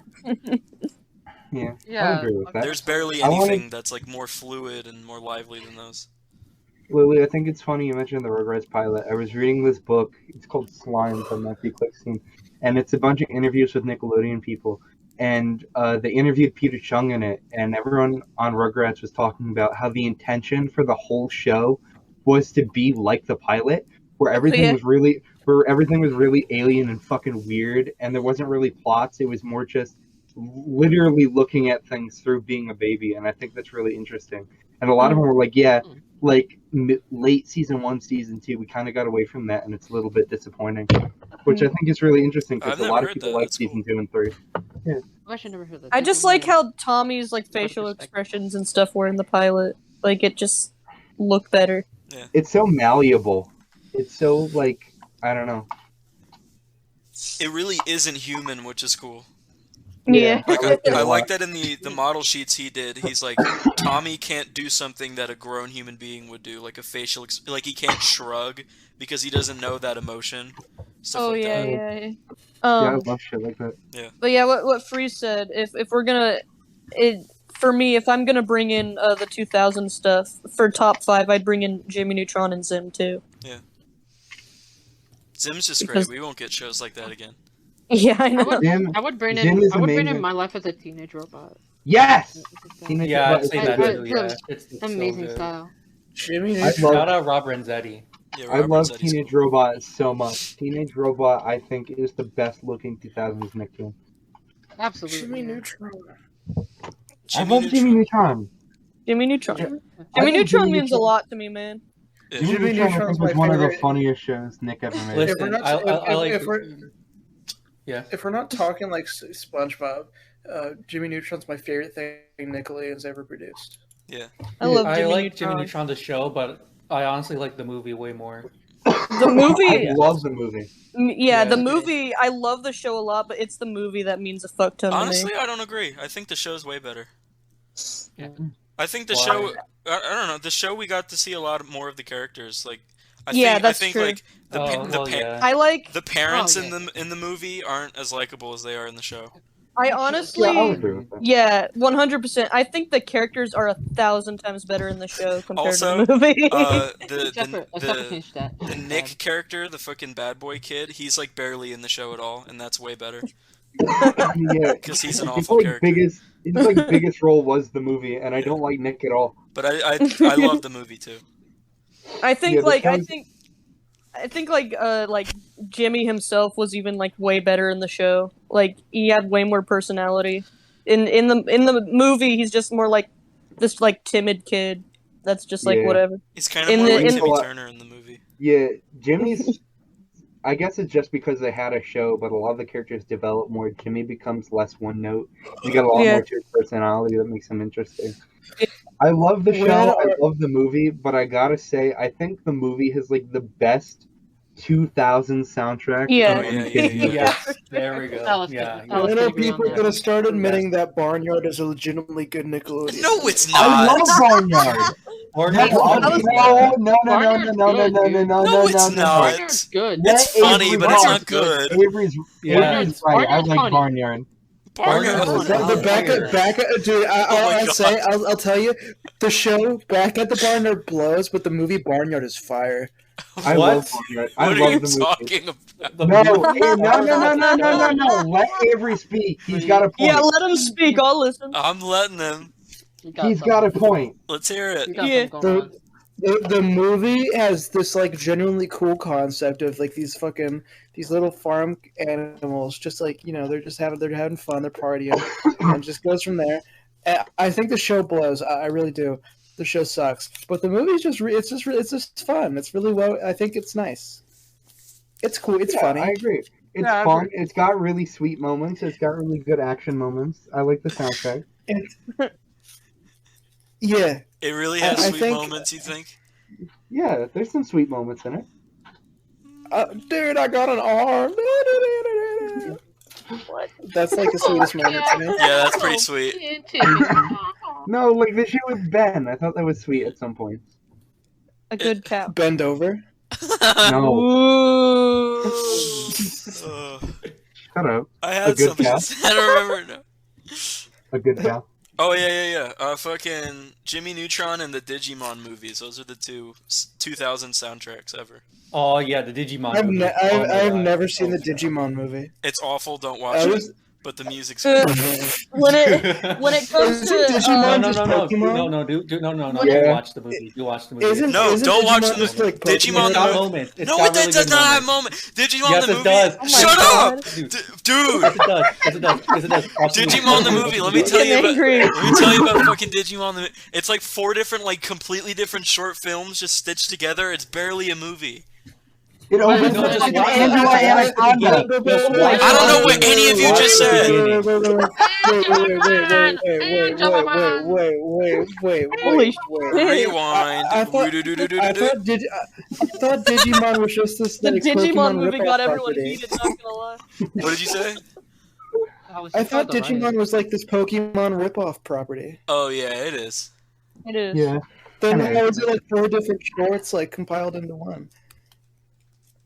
Yeah, I agree with that. There's barely anything that's like more fluid and more lively than those. Lily, I think it's funny you mentioned the Rugrats pilot. I was reading this book. It's called Slime from Matthew Clickstein, and it's a bunch of interviews with Nickelodeon people. And they interviewed Peter Chung in it, and everyone on Rugrats was talking about how the intention for the whole show was to be like the pilot, where everything was really alien and fucking weird, and there wasn't really plots. It was more just literally looking at things through being a baby, and I think that's really interesting. And a lot of them were like, late season 1, season 2, we kind of got away from that, and it's a little bit disappointing. Which I think is really interesting because a lot of people like season 2 and 3. Yeah. I actually never heard that. I just like how Tommy's like facial expressions and stuff were in the pilot. Like it just looked better. Yeah. It's so malleable. It's so like I don't know. It really isn't human, which is cool. Yeah. Like, I like that in the model sheets he did. He's like, Tommy can't do something that a grown human being would do, like a facial, like he can't shrug because he doesn't know that emotion. Stuff like that. Yeah. I love shit like that. Yeah. But yeah, what Freeze said, if we're gonna, for me, if I'm gonna bring in the 2000 stuff for top 5, I'd bring in Jimmy Neutron and Zim too. Yeah. Zim's just Because- great. We won't get shows like that again. Yeah, I know. I would bring Zim in is My amazing. Life as a Teenage Robot. Yes. Yeah, I'd say that I- too. Yeah, it's Amazing so good. style. Jimmy I Neutron. Shout out Rob Renzetti. Yeah, I Robert love Zetti's Teenage cool. Robot so much. Teenage Robot, I think, is the best looking 2000s Nicktoon. Absolutely. Jimmy yeah. Neutron. I love Jimmy Neutron. Jimmy Neutron. I Jimmy think Neutron Jimmy means a lot to me, man. Yeah. Jimmy Jimmy Neutron, I Neutron's think, was my one of the favorite. funniest shows Nick ever made. Listen, If we're not, I like. Yeah. if we're not talking like SpongeBob, Jimmy Neutron's my favorite thing Nickelodeon's ever produced. I love I Jimmy like Neutron. Jimmy Neutron the show, but I honestly like the movie way more. The movie, I love the movie. yeah, the Yeah. movie. I love the show a lot, but it's the movie that means a fuck ton Honestly, to me. I don't agree. I think the show's way better. Yeah. I think the Why? show. I don't know. The show we got to see a lot more of the characters. Like, Yeah, that's I think true. like Yeah. I like. the parents Oh, yeah. in the movie aren't as likable as they are in the show. I Yeah, I'll honestly. agree with that. Yeah, 100%. I think the characters are 1,000 times better in the show compared Also, to the movie. Except for Pinch that. the Nick character, the fucking bad boy kid, he's like barely in the show at all, and that's way better Yeah, because he's an his awful like character. biggest role was the movie, and I don't like Nick at all. But I love the movie too. I think Yeah, like this I think like Jimmy himself was even like way better in the show. Like he had way more personality. In the movie, he's just more like this like timid kid. That's just like Yeah. whatever. He's kind of In more the- like in- Timmy Turner in the movie. Yeah, Jimmy's. I guess it's just because they had a show, but a lot of the characters develop more. Jimmy becomes less one note. You get a lot Yeah. more to his personality that makes him interesting. I love the show. I love the movie, but I gotta say, I think the movie has like the best 2000 soundtrack. Yeah. Oh, yeah. Yes, there we go. Alice, Yeah, Alice, When could are agree on people that. gonna start admitting that Barnyard is a legitimately good Nickelodeon? No, it's I not. love Barnyard. Or No, no, it's not. Barnyard's good. It's Let funny, Avery but it's talk. not good. Avery's Yeah. right. I Barnyard's like funny. Barnyard. Barnyard. Barnyard. The dude, Oh my I'll say, God. I'll tell you, the show Back at the Barnyard blows, but the movie Barnyard is fire. I What? love Barnyard. I What are love you the movie. talking about? The No, movie- no. Let Avery speak. He's got a point. Yeah, let him speak. I'll listen. I'm letting him. He's got a point. Let's hear it. Yeah. The movie has this like genuinely cool concept of like these little farm animals, just like they're having fun, they're partying, and it just goes from there. I think the show blows. I really do. The show sucks, but the movie's it's just fun. It's really well. I think it's nice. It's cool. It's funny. I agree. It's Yeah, I fun. agree. It's got really sweet moments. It's got really good action moments. I like the soundtrack. Yeah. It really has I sweet think- moments, you think? Yeah, there's some sweet moments in it. Dude, I got an arm. What? That's like the sweetest moment to me. Yeah, that's pretty sweet. No, like the shit with Ben. I thought that was sweet at some point. A good cow. Bend over. No, Ooh. shut up. I A had good something. cow? I don't remember now. A good cow. Oh yeah. Fucking Jimmy Neutron and the Digimon movies. Those are the two 2000 soundtracks ever. Oh yeah, the Digimon. I've movie. I've Oh, never God. seen the Oh, Digimon movie. It's awful. Don't watch I it. was- But the music's Uh, good. when it comes Is to it Digimon? No, just no, no, Pokemon? no, no. Yeah. Do watch the movie. Do watch the movie. Isn't No, isn't don't watch Digimon the just movie. like Digimon It's the got movie. moments. It's No, got it really does good not have moments. moment. Digimon Yes, the it movie. does. Oh my Shut God. up, Dude. dude. Yes, it does. Yes, it does. Yes, it does. Watch the Digimon the movie. Let me tell you I'm about. angry. Let me tell you about fucking Digimon the. It's like 4 different, like completely different short films just stitched together. It's barely a movie. It opens No, with just an watch it. Angela Anaconda. Just watch I don't know it. what any of you just said. Wait. Holy Rewind. I thought Digimon was just this The like Digimon Pokemon movie ripoff got everyone property. heated, not gonna lie. What did you say? I thought Digimon was like this Pokemon ripoff property. Oh yeah, it is. It is. Yeah. Then how is it like 4 different shorts like compiled into one?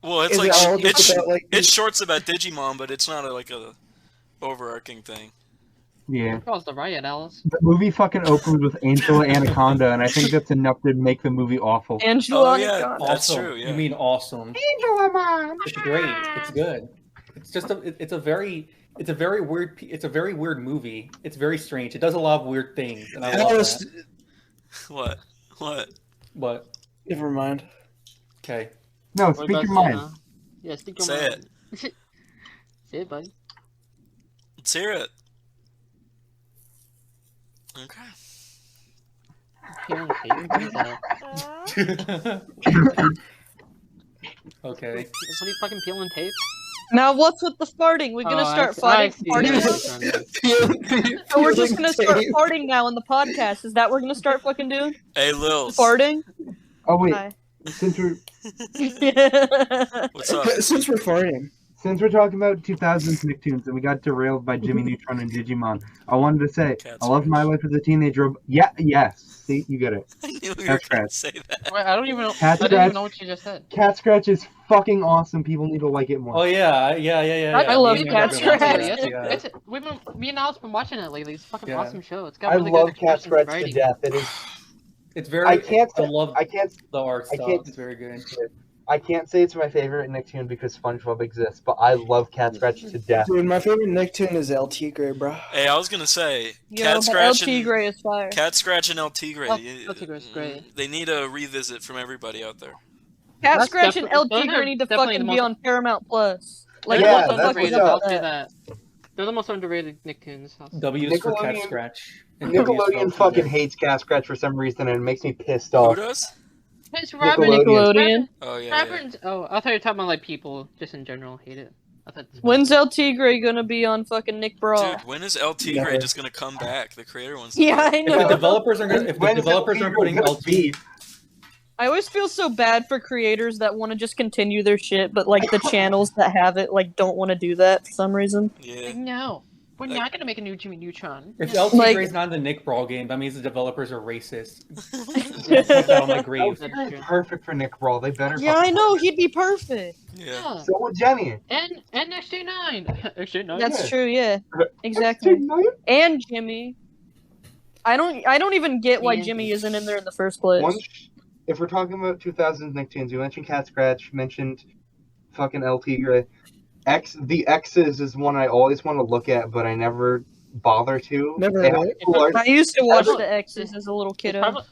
Well, it's Is like it all just about, like, it's shorts about Digimon, but it's not like a overarching thing. Yeah. Caused the riot, Alice. The movie fucking opens with Angela Anaconda, and I think that's enough to make the movie awful. Angela Oh yeah, Anaconda. that's Awesome. true. Yeah. You mean awesome? Angela Man. It's great. It's good. It's just it's a very weird movie. It's very strange. It does a lot of weird things, and I love Alice, that. What? But never mind. okay, No, What speak about your mind. Santa? Yeah, speak your Say mind. Say it, buddy. Let's hear it. Okay. Peeling tape? What is that? okay. What are you fucking peeling tape? Now what's with the farting? We're gonna start farting now? So we're just gonna start farting now in the podcast. Is that what we're gonna start fucking doing? Hey, Lil. Farting? Oh wait, Hi. since we're What's up? Since we're farting. Since we're talking about 2000s Nicktoons and we got derailed by Jimmy Neutron and Digimon, I wanted to say, I love My Life as a Teenager. Yes. See, you get it. I knew you were Cat going Scratch. to say that. Wait, I don't even know. Cat I didn't Scratch. even know what you just said. Cat Scratch is fucking awesome. People need to like it more. Oh yeah. I love Me and Cat Andrew have been Scratch. watching it, yeah. Me and Alice been watching it lately. It's a fucking Yeah. awesome show. It's got I really love good Cat expressions Scratch and to writing. death. It is. It's very. I can't. I love I can't. the art I style. can't- It's very good. I can't say it's my favorite Nicktoon because SpongeBob exists, but I love Cat Scratch to death. Dude, my favorite Nicktoon is El Tigre, bro. Hey, I was going to say, Yo, Cat but Scratch El and Tigre is fire. Cat Scratch and El Tigre. El Tigre is great. They need a revisit from everybody out there. Cat That's Scratch and El those are Tigre need to definitely fucking the be most- on Paramount Plus. Like, They're Yeah, the most that's underrated. what's I'll up. say that. They're the most underrated Nicktoons. W is for Cat Nickelodeon- Scratch. and W is for Nickelodeon El fucking Tigre. hates Cat Scratch for some reason, and it makes me pissed Who off. does? It's Robin. Nickelodeon. Oh, yeah. Robin. Oh, I thought you were talking about like people just in general hate it. I thought. When's El Tigre gonna be on fucking Nick Bra? Dude, when is El Tigre Never. just going to come back? The creator wants to Yeah, I If the know. developers are gonna, When is El putting Tigre El gonna be? I always feel so bad for creators that want to just continue their shit, but like the channels that have it like don't want to do that for some reason. Yeah. No, we're not gonna make a new Jimmy Neutron. If No. El Tigre Like- is not in the Nick Brawl game, that means the developers are racist. Yeah, Put that on my grave. That's It's true. perfect for Nick Brawl. They better. I know he'd be perfect. Yeah. Yeah. So would Jenny. And XJ9. XJ9. That's Yeah. true. Yeah, exactly. And Jimmy. I don't even get why And- Jimmy isn't in there in the first place. If we're talking about 2000s Nicktoons, you mentioned Cat Scratch, mentioned fucking El Tigre. The X's is one I always want to look at, but I never bother to. Never They heard have it. cool art. I used to watch Probably- the X's as a little It's kiddo. probably,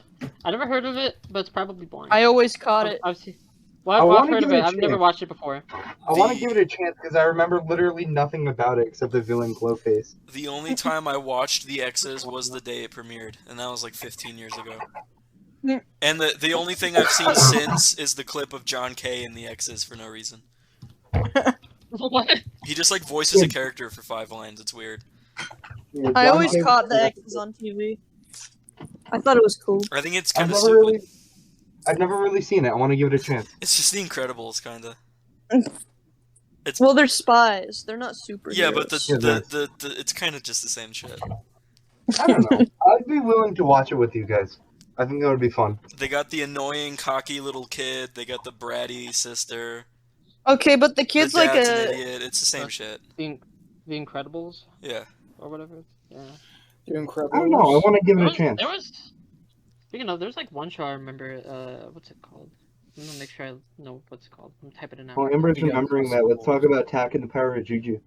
I never heard of it, but it's probably boring. I always caught it. I've seen. I Well, I've wanna heard give of it it. a I've never chance. watched it before. I want to give it a chance because I remember literally nothing about it except the villain Glowface. The only time I watched the X's was the day it premiered, and that was like 15 years ago. Yeah. And the only thing I've seen since is the clip of John Kay in the X's for no reason. What? He just like voices a character for 5 lines. It's weird. Yeah, I John always Kay- caught the X's on TV. I thought it was cool. I think it's I've kind of never stupid. really, I've never really seen it. I want to give it a chance. It's just The Incredibles, kind of. Well, they're spies. They're not superheroes. Yeah, but Yeah, the it's kind of just the same shit. I don't know. I'd be willing to watch it with you guys. I think that would be fun. They got the annoying, cocky little kid. They got the bratty sister. Okay, but the The kid's like dad's an a. idiot. It's the same shit. The Incredibles Yeah. or whatever. Yeah. You're incredible. I don't know. I want to give it There a was, chance. there was. Speaking of, there's like one show I remember. What's it called? I'm gonna make sure I know what's it called. I'm typing it now. Well, Ember's Yeah, remembering that. Let's talk about Attack and the Power of Juju.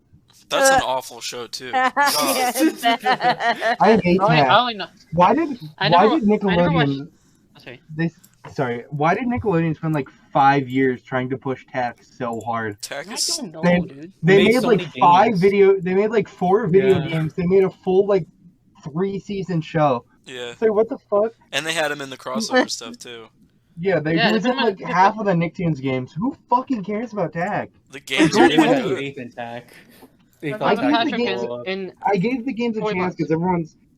That's an awful show too. God. I hate I Tack. only know. Why did I never Nickelodeon? watched- Oh, sorry. Why did Nickelodeon spend like 5 years trying to push Tack so hard? Tack I is don't know, They- dude. They Made made so like many 5 games. video. They made like 4 video Yeah. games. They made a full like 3-season show. yeah, It's like what the fuck? and they had him in the crossover stuff too. Yeah, they Yeah, was it's in like not- half of the Nicktoons games. Who fucking cares about Tack? The games Don't aren't even play They good. faith in Tack. They I thought think Tack Patrick the would is blow up. in. I gave the games a Toy chance box. because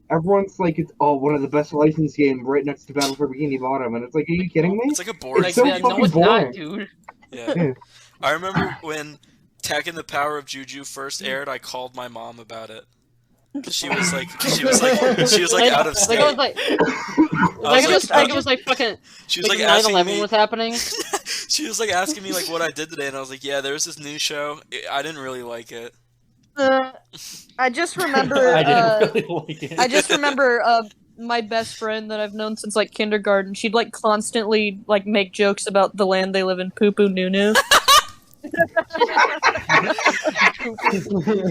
everyone's like it's one of the best licensed game right next to Battle for Bikini Bottom, and it's like, are you kidding me? It's like a boring. It's so yeah, no, fucking it's boring. not, dude. Yeah. Yeah. I remember when Tekken the Power of Juju first aired, I called my mom about it. She was like out of state. I was like fucking. She was like 9/11 me, was happening. She was like asking me like what I did today, and I was like, yeah, there was this new show. I didn't really like it. I just remember. I didn't really like it. I just remember my best friend that I've known since like kindergarten. She'd like constantly like make jokes about the land they live in, Poo Poo Nunu.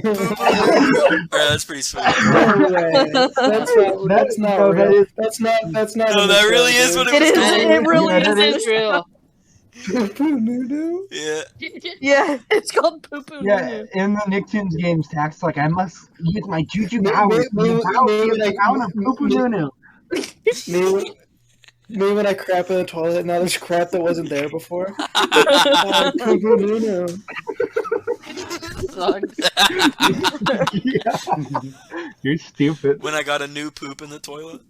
Alright, that's pretty sweet. No way. That's not real. That's not. No, that really is what it was called. It really is. It's real. Yeah. Yeah, it's called Poo Poo Yeah, Nunu. in the Nicktoons games, Tack's like, I must use my Juju powers. Me when I crap in the toilet, now there's crap that wasn't there before. You're stupid. When I got a new poop in the toilet.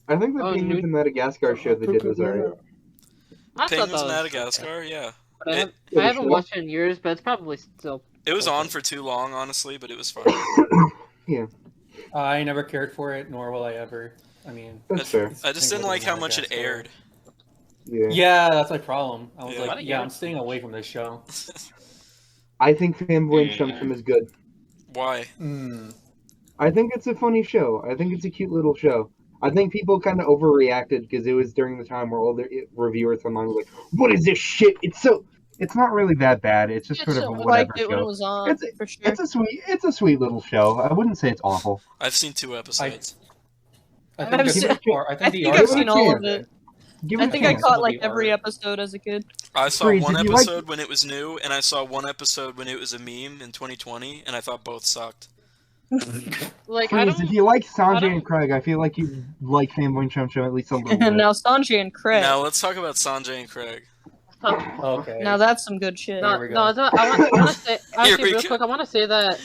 I think the Penguins in Madagascar show they did was alright. Penguins Madagascar, yeah. I haven't watched it in years, but it's probably still. It was on for too long, honestly, but it was fun. Yeah. I never cared for it, nor will I ever. I mean, that's fair. I just didn't like how much it aired. Yeah, that's my problem. I was like, yeah, I'm staying away from this show. I think Fanboy and Chum Chum is good. Why? I think it's a funny show. I think it's a cute little show. I think people kind of overreacted because it was during the time where all the reviewers online were like, "What is this shit?" It's not really that bad. It's just sort of a whatever liked it show. when it was on, for sure. It's a sweet little show. I wouldn't say it's awful. I've seen 2 episodes. I think I've seen all of it. I think I caught like the every art. episode as a kid. I saw Freeze, one did you episode when it was new, and I saw one episode when it was a meme in 2020, and I thought both sucked. Like, Please, if you like Sanjay and Craig, I feel like you like Fanboy and Chum Chum at least a little bit. Now Sanjay and Craig. Now let's talk about Sanjay and Craig. Okay. Now that's some good shit. No, we go. no, I want to say actually we real go. quick. I want to say that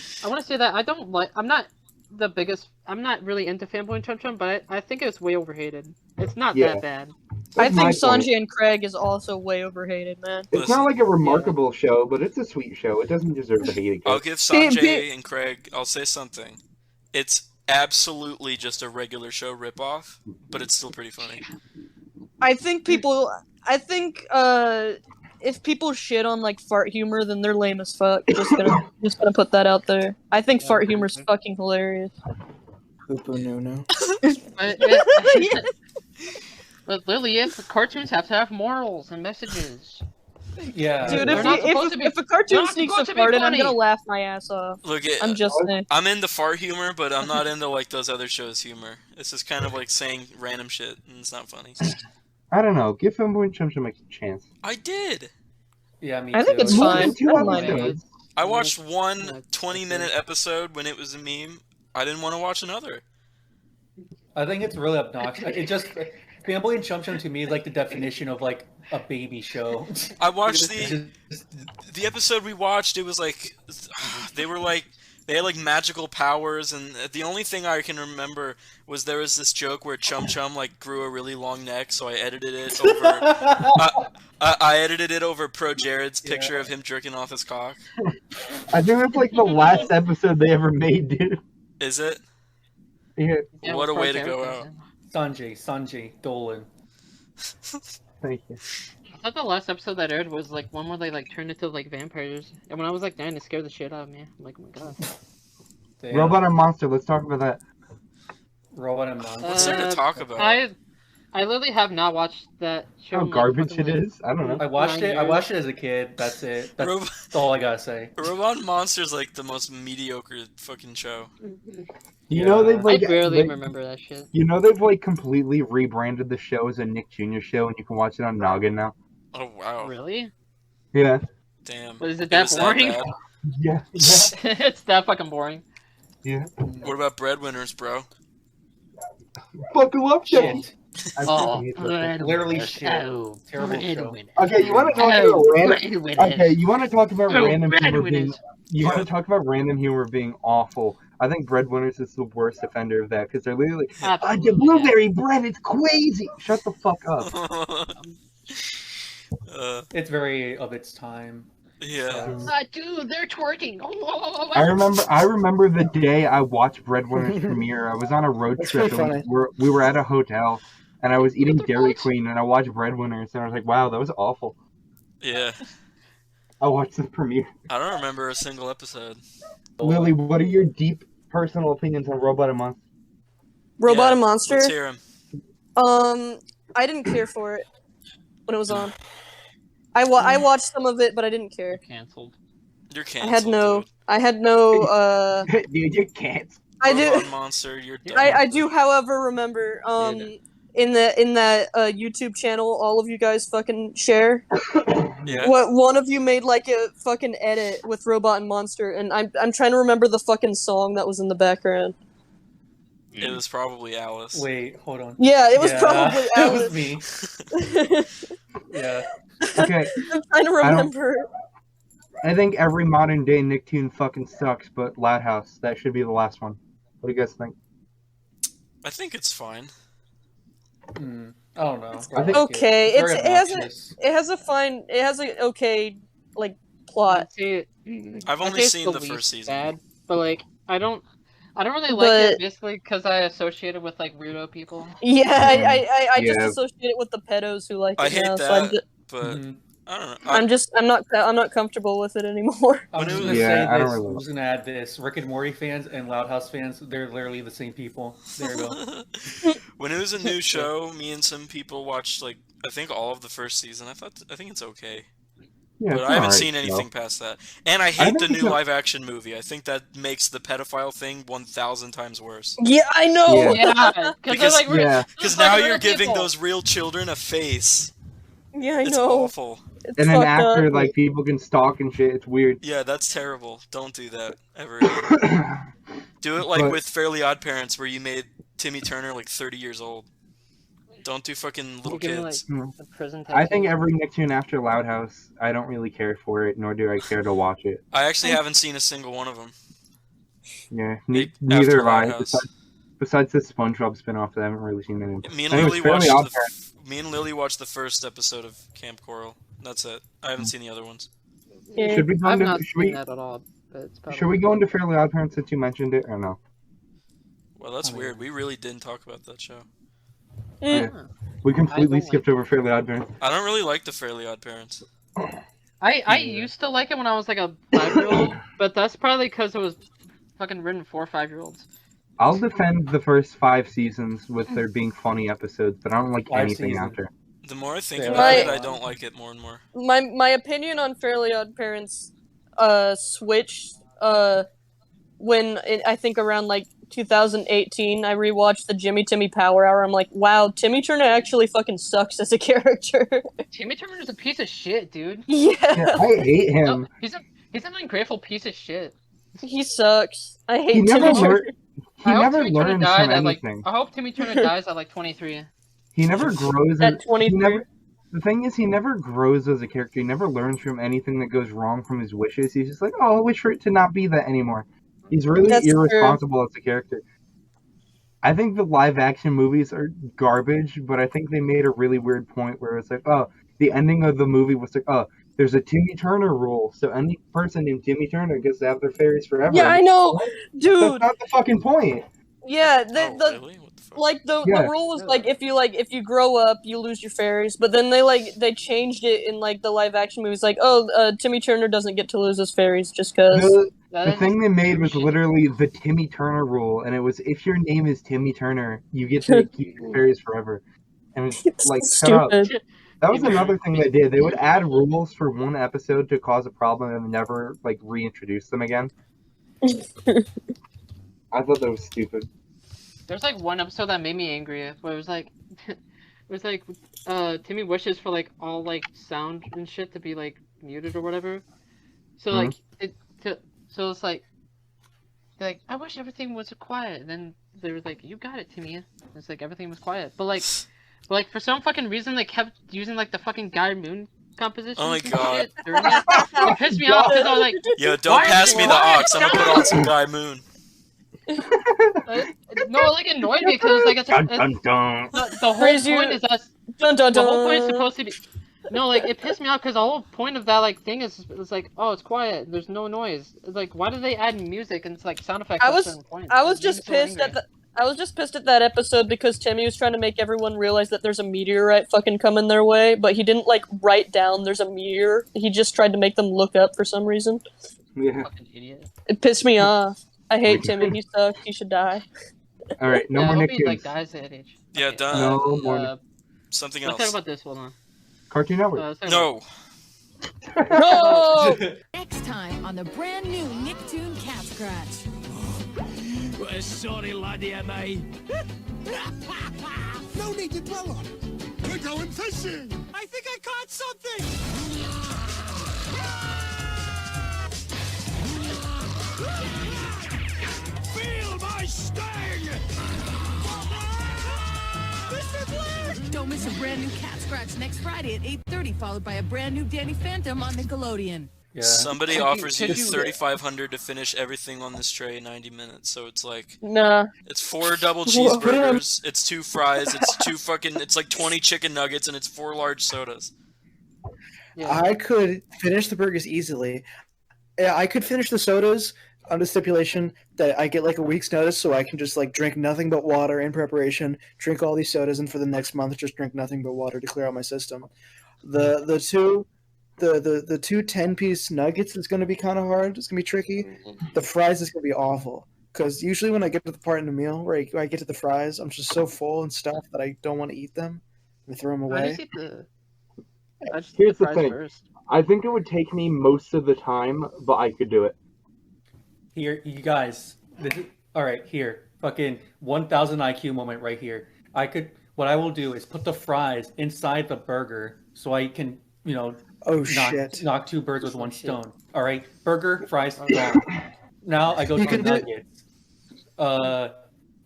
I don't like. I'm not the biggest. I'm not really into Fanboy and Chum Chum, but I think it's way overhated. It's not that bad. I That's think my Sanjay point. and Craig is also way overhated, man. It's not like a remarkable show, but it's a sweet show. It doesn't deserve the hate. I'll give Sanjay and Craig. I'll say something. It's absolutely just a regular show ripoff, but it's still pretty funny. I think if people shit on like fart humor, then they're lame as fuck. Just gonna put that out there. I think fart humor's fucking hilarious. Poo-poo no. But Lily, if cartoons have to have morals and messages. Yeah. Dude, They're not supposed to be- if a they're cartoon not sneaks supposed a to be fart in, I'm funny. gonna laugh my ass off. Look, at, I'm just saying. I'm into fart humor, but I'm not into like those other shows' humor. It's just kind of like saying random shit, and it's not funny. I don't know. Give Fanboy and Chum Chum a chance. I did. Yeah, me I think too. it's fine. Two I don't mind it. episodes. I watched one 20-minute episode when it was a meme. I didn't want to watch another. I think it's really obnoxious. It just Fanboy and Chum Chum to me is like the definition of like a baby show. I watched the episode we watched. It was like they had like magical powers, and the only thing I can remember was there was this joke where Chum Chum like grew a really long neck, so I edited it over. I edited it over Pro Jared's picture of him jerking off his cock. I think that's like the last episode they ever made, dude. Is it? Yeah. What a way to go out. Sanjay, Dolan. Thank you. I thought the last episode that aired was like one where they like turned into like vampires, and when I was like 9, it scared the shit out of me. I'm like, oh my god. Damn. Robot and Monster. Let's talk about that. Robot and Monster. What's there to talk about? I literally have not watched that show. How in, like, garbage fucking, it like, is. I don't know. I watched it. I years. watched it as a kid. That's it. That's all I gotta say. Robot Monster's like the most mediocre fucking show. You know they've I like barely they- remember that shit. You know they've like completely rebranded the show as a Nick Jr. show, and you can watch it on Noggin now. Oh wow. Really? Yeah. Damn. But is it It that was boring? bad? Yeah. It's that fucking boring. Yeah. What about Breadwinners, bro? Buckle up, Jay. Shit. I Oh, fucking hate that. Literally shit. Terrible show. Okay, you want to talk about random? Okay, you want to talk about random humor being? You want to talk about random humor being awful? I think Breadwinners is the worst offender of that because they're literally, the blueberry bread, it's crazy. Shut the fuck up. It's very of its time. Yeah. Dude, they're twerking. I remember the day I watched Breadwinner's premiere. I was on a road That's trip. pretty And funny. we were at a hotel, and I was eating the Dairy fuck? Queen, and I watched Breadwinners, and I was like, wow, that was awful. Yeah. I watched the premiere. I don't remember a single episode. Lily, what are your deep personal opinions on Robot and Monster? Robot Yeah, and Monster. Let's hear him. I didn't care for it when it was on. I watched some of it, but I didn't care. Canceled. You're I canceled. had no. Dude, you can't. I Robot do. Monster, you're done. I do, however, remember in that YouTube channel, all of you guys fucking share. Yeah. What one of you made like a fucking edit with Robot and Monster, and I'm trying to remember the fucking song that was in the background. It was probably Alice. Wait, hold on. Yeah, it was probably Alice. It was me. Yeah. Okay. I'm trying to remember. I think every modern day Nicktoon fucking sucks, but Loud House, that should be the last one. What do you guys think? I think it's fine. I don't know. I think- Okay, It's very obnoxious. it has a okay like plot. I've only seen the first season. Bad, but like I don't really like But- it basically because I associate it with like weirdo people. Yeah, I just Yeah. associate it with the pedos who like it I hate now, that, so I'm but I don't know. I'm not comfortable with it anymore. I was When it gonna was- Yeah, say I don't this. really I was gonna add this. Rick and Morty fans and Loud House fans, they're literally the same people. There you go. When it was a new show, me and some people watched like I think all of the first season. I think it's okay, Yeah, but it's I haven't alright, seen though. anything past that. And I hate think the it's new a- live action movie. I think that makes the pedophile thing 1,000 times worse. Yeah, I know. Yeah. Yeah, Because- like we're Yeah. Because like now weirdo you're giving people. those real children a face. Yeah, I It's know. awful. It's And an fucked actor, up. like, people can stalk and shit. It's weird. Yeah, that's terrible. Don't do that ever again. Do it like But- with Fairly Odd Parents, where you made Timmy Turner like 30 years old. Don't do fucking little Give me, kids. the prison I think tattoo. every Nicktoon after Loud House, I don't really care for it, nor do I care to watch it. I actually haven't seen a single one of them. Yeah, Like, neither have after I. Loud House. Besides the SpongeBob spinoff, I haven't really seen any. Me and I think Lily it's Fairly watched Odd me and Lily watched the first episode of Camp Coral. That's it. I haven't seen the other ones. Yeah. Should we go I've into not should seen we, that at all. But it's probably... should we go into Fairly Odd Parents since you mentioned it or no? Well, that's weird. We really didn't talk about that show. Eh. We completely I don't skipped over Fairly Odd Parents. I don't really like the Fairly Odd Parents. I used to like it when I was like a 5-year-old, but that's probably because it was fucking written for 5-year-olds. I'll defend the first 5 seasons with there being funny episodes, but I don't like 5 anything seasons. after. The more I think Yeah. about it, My- I don't like it more and more. My opinion on Fairly Odd Parents switched when I think around like 2018 I rewatched the Jimmy Timmy Power Hour. I'm like, wow, Timmy Turner actually fucking sucks as a character. Timmy Turner is a piece of shit, dude. Yeah, Yeah, I hate him. No, he's an ungrateful piece of shit. he sucks. I hate He never Timmy Turner. learned. He I hope never Timmy Turner learns dies from at like. anything. I hope Timmy Turner dies at like 23. He never grows. At 23. The thing is, he never grows as a character. He never learns from anything that goes wrong from his wishes. He's just like, oh, I wish for it to not be that anymore. He's really That's true. irresponsible as a character. I think the live action movies are garbage, but I think they made a really weird point where it's like, oh, the ending of the movie was like, oh, there's a Timmy Turner rule, so any person named Timmy Turner gets to have their fairies forever. Yeah, I know, That's dude. not the fucking point. Yeah, Oh, the really? What the fuck? like the Yeah. rule was like if you grow up you lose your fairies, but then they changed it in like the live action movies, like Timmy Turner doesn't get to lose his fairies just because. The thing they made was literally the Timmy Turner rule, and it was if your name is Timmy Turner, you get to keep your fairies forever. And it's like, shut up. Stupid. That was another thing they did. They would add rules for one episode to cause a problem and never like reintroduce them again. I thought that was stupid. There's like one episode that made me angry where it was like Timmy wishes for like all like sound and shit to be like muted or whatever. So like so it's like they're like, I wish everything was quiet, and then they were like, you got it, Timmy. And it's like everything was quiet. But like for some fucking reason they kept using like the fucking Guy Moon composition. Oh my God. It pissed me off because I was like, Yo, don't Why pass is me it the quiet? ox. I'm gonna put on some Guy Moon. no, it like annoyed me because like it's Dun, dun, dun. the whole Praise you- point is us. Dun dun The dun. whole point is supposed to be. No, like it pissed me off because the whole point of that like thing is like, oh, it's quiet. There's no noise. It's like, why do they add music and it's like sound effects at certain points? I was just pissed at that episode because Timmy was trying to make everyone realize that there's a meteorite fucking coming their way, but he didn't like write down there's a meteor. He just tried to make them look up for some reason. Yeah. Fucking idiot. It pissed me off. I hate Timmy. He sucks. He should die. All right, no more I hope Nick he like Games. dies at age. Yeah, Okay, done. No more. Something Let's else. talk about this. Hold on. Cartoon Network. Let's talk No. No! Next time on the brand new Nicktoon Cat Scratch. Sorry, laddie, am I? No need to dwell on it. We're going fishing. I think I caught something! Feel my sting! Mr. Blair! Don't miss a brand new Cat Scratch next Friday at 8:30, followed by a brand new Danny Phantom on Nickelodeon. Yeah. Somebody offers you could you- 3,500 to finish everything on this tray in 90 minutes. So it's like, Nah. it's 4 double cheeseburgers, it's 2 fries, it's like 20 chicken nuggets, and it's 4 large sodas. Yeah. I could finish the burgers easily. Yeah, I could finish the sodas under stipulation that I get like a week's notice, so I can just like drink nothing but water in preparation, drink all these sodas, and for the next month just drink nothing but water to clear out my system. The two 10-piece nuggets is going to be kind of hard. It's going to be tricky. The fries is going to be awful because usually when I get to the part in the meal where I get to the fries, I'm just so full and stuff that I don't want to eat them and throw them away. Here's the thing. I think it would take me most of the time, but I could do it. Here, you guys. All right, here. Fucking 1,000 IQ moment right here. What I will do is put the fries inside the burger so I can, knock 2 birds with 1 stone. All right, burger, fries, gone. Now I go to the nuggets. I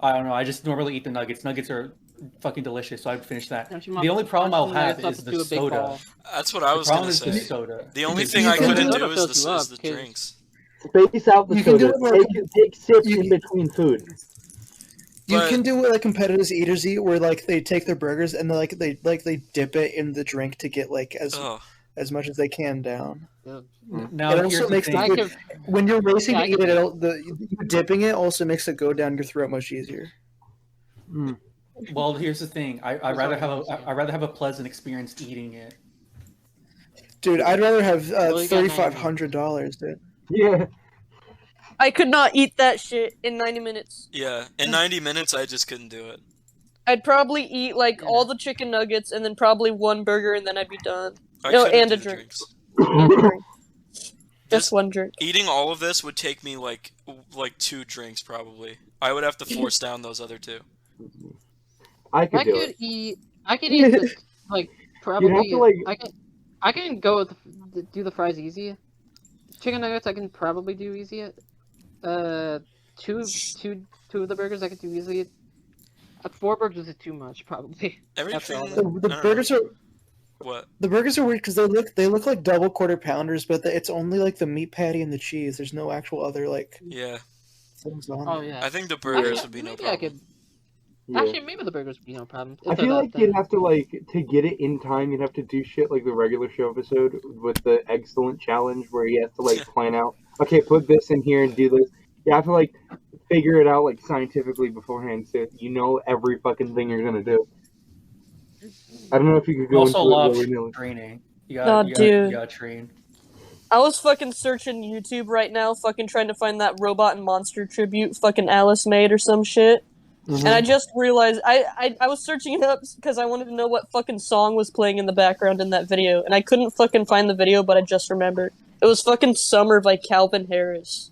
don't know. I just normally eat the nuggets. Nuggets are fucking delicious, so I would finish that. The only problem I'll have is the soda. That's what I was gonna say. The only thing I couldn't do is the drinks. Space out the soda. Take sips in between food. You can do what like competitors eaters eat, where like they take their burgers and they dip it in the drink to get like as much as they can down. Now it also makes the food, when you're racing to eat it, dipping it also makes it go down your throat much easier. Well, here's the thing. I'd rather have a pleasant experience eating it. Dude, I'd rather have $3,500, dude. Yeah. I could not eat that shit in 90 minutes. Yeah, in 90 minutes I just couldn't do it. I'd probably eat like all the chicken nuggets and then probably 1 burger and then I'd be done. And a drink. And a drink. Just 1 drink. Eating all of this would take me like 2 drinks probably. I would have to force down those other 2. I could eat this, like probably. I can go do the fries easy. Chicken nuggets I can probably do easy. Two of the burgers I could do easily. 4 burgers is too much probably. Everything. The burgers are. What? The burgers are weird because they look like double quarter pounders, but it's only like the meat patty and the cheese. There's no actual other like. Yeah. Things on Oh there. yeah. I think the burgers would be no problem. Actually, maybe the burgers would be no problem. I feel like you'd have to to get it in time. You'd have to do shit like the regular show episode with the excellent challenge where you have to plan out. Okay, put this in here and do this. You have to figure it out scientifically beforehand, so you know every fucking thing you're gonna do. I don't know if you could go also into love it training. You gotta train. I was fucking searching YouTube right now, fucking trying to find that Robot and Monster tribute fucking Alice made or some shit. And I just realized I was searching it up because I wanted to know what fucking song was playing in the background in that video, and I couldn't fucking find the video, but I just remembered. It was fucking Summer by Calvin Harris.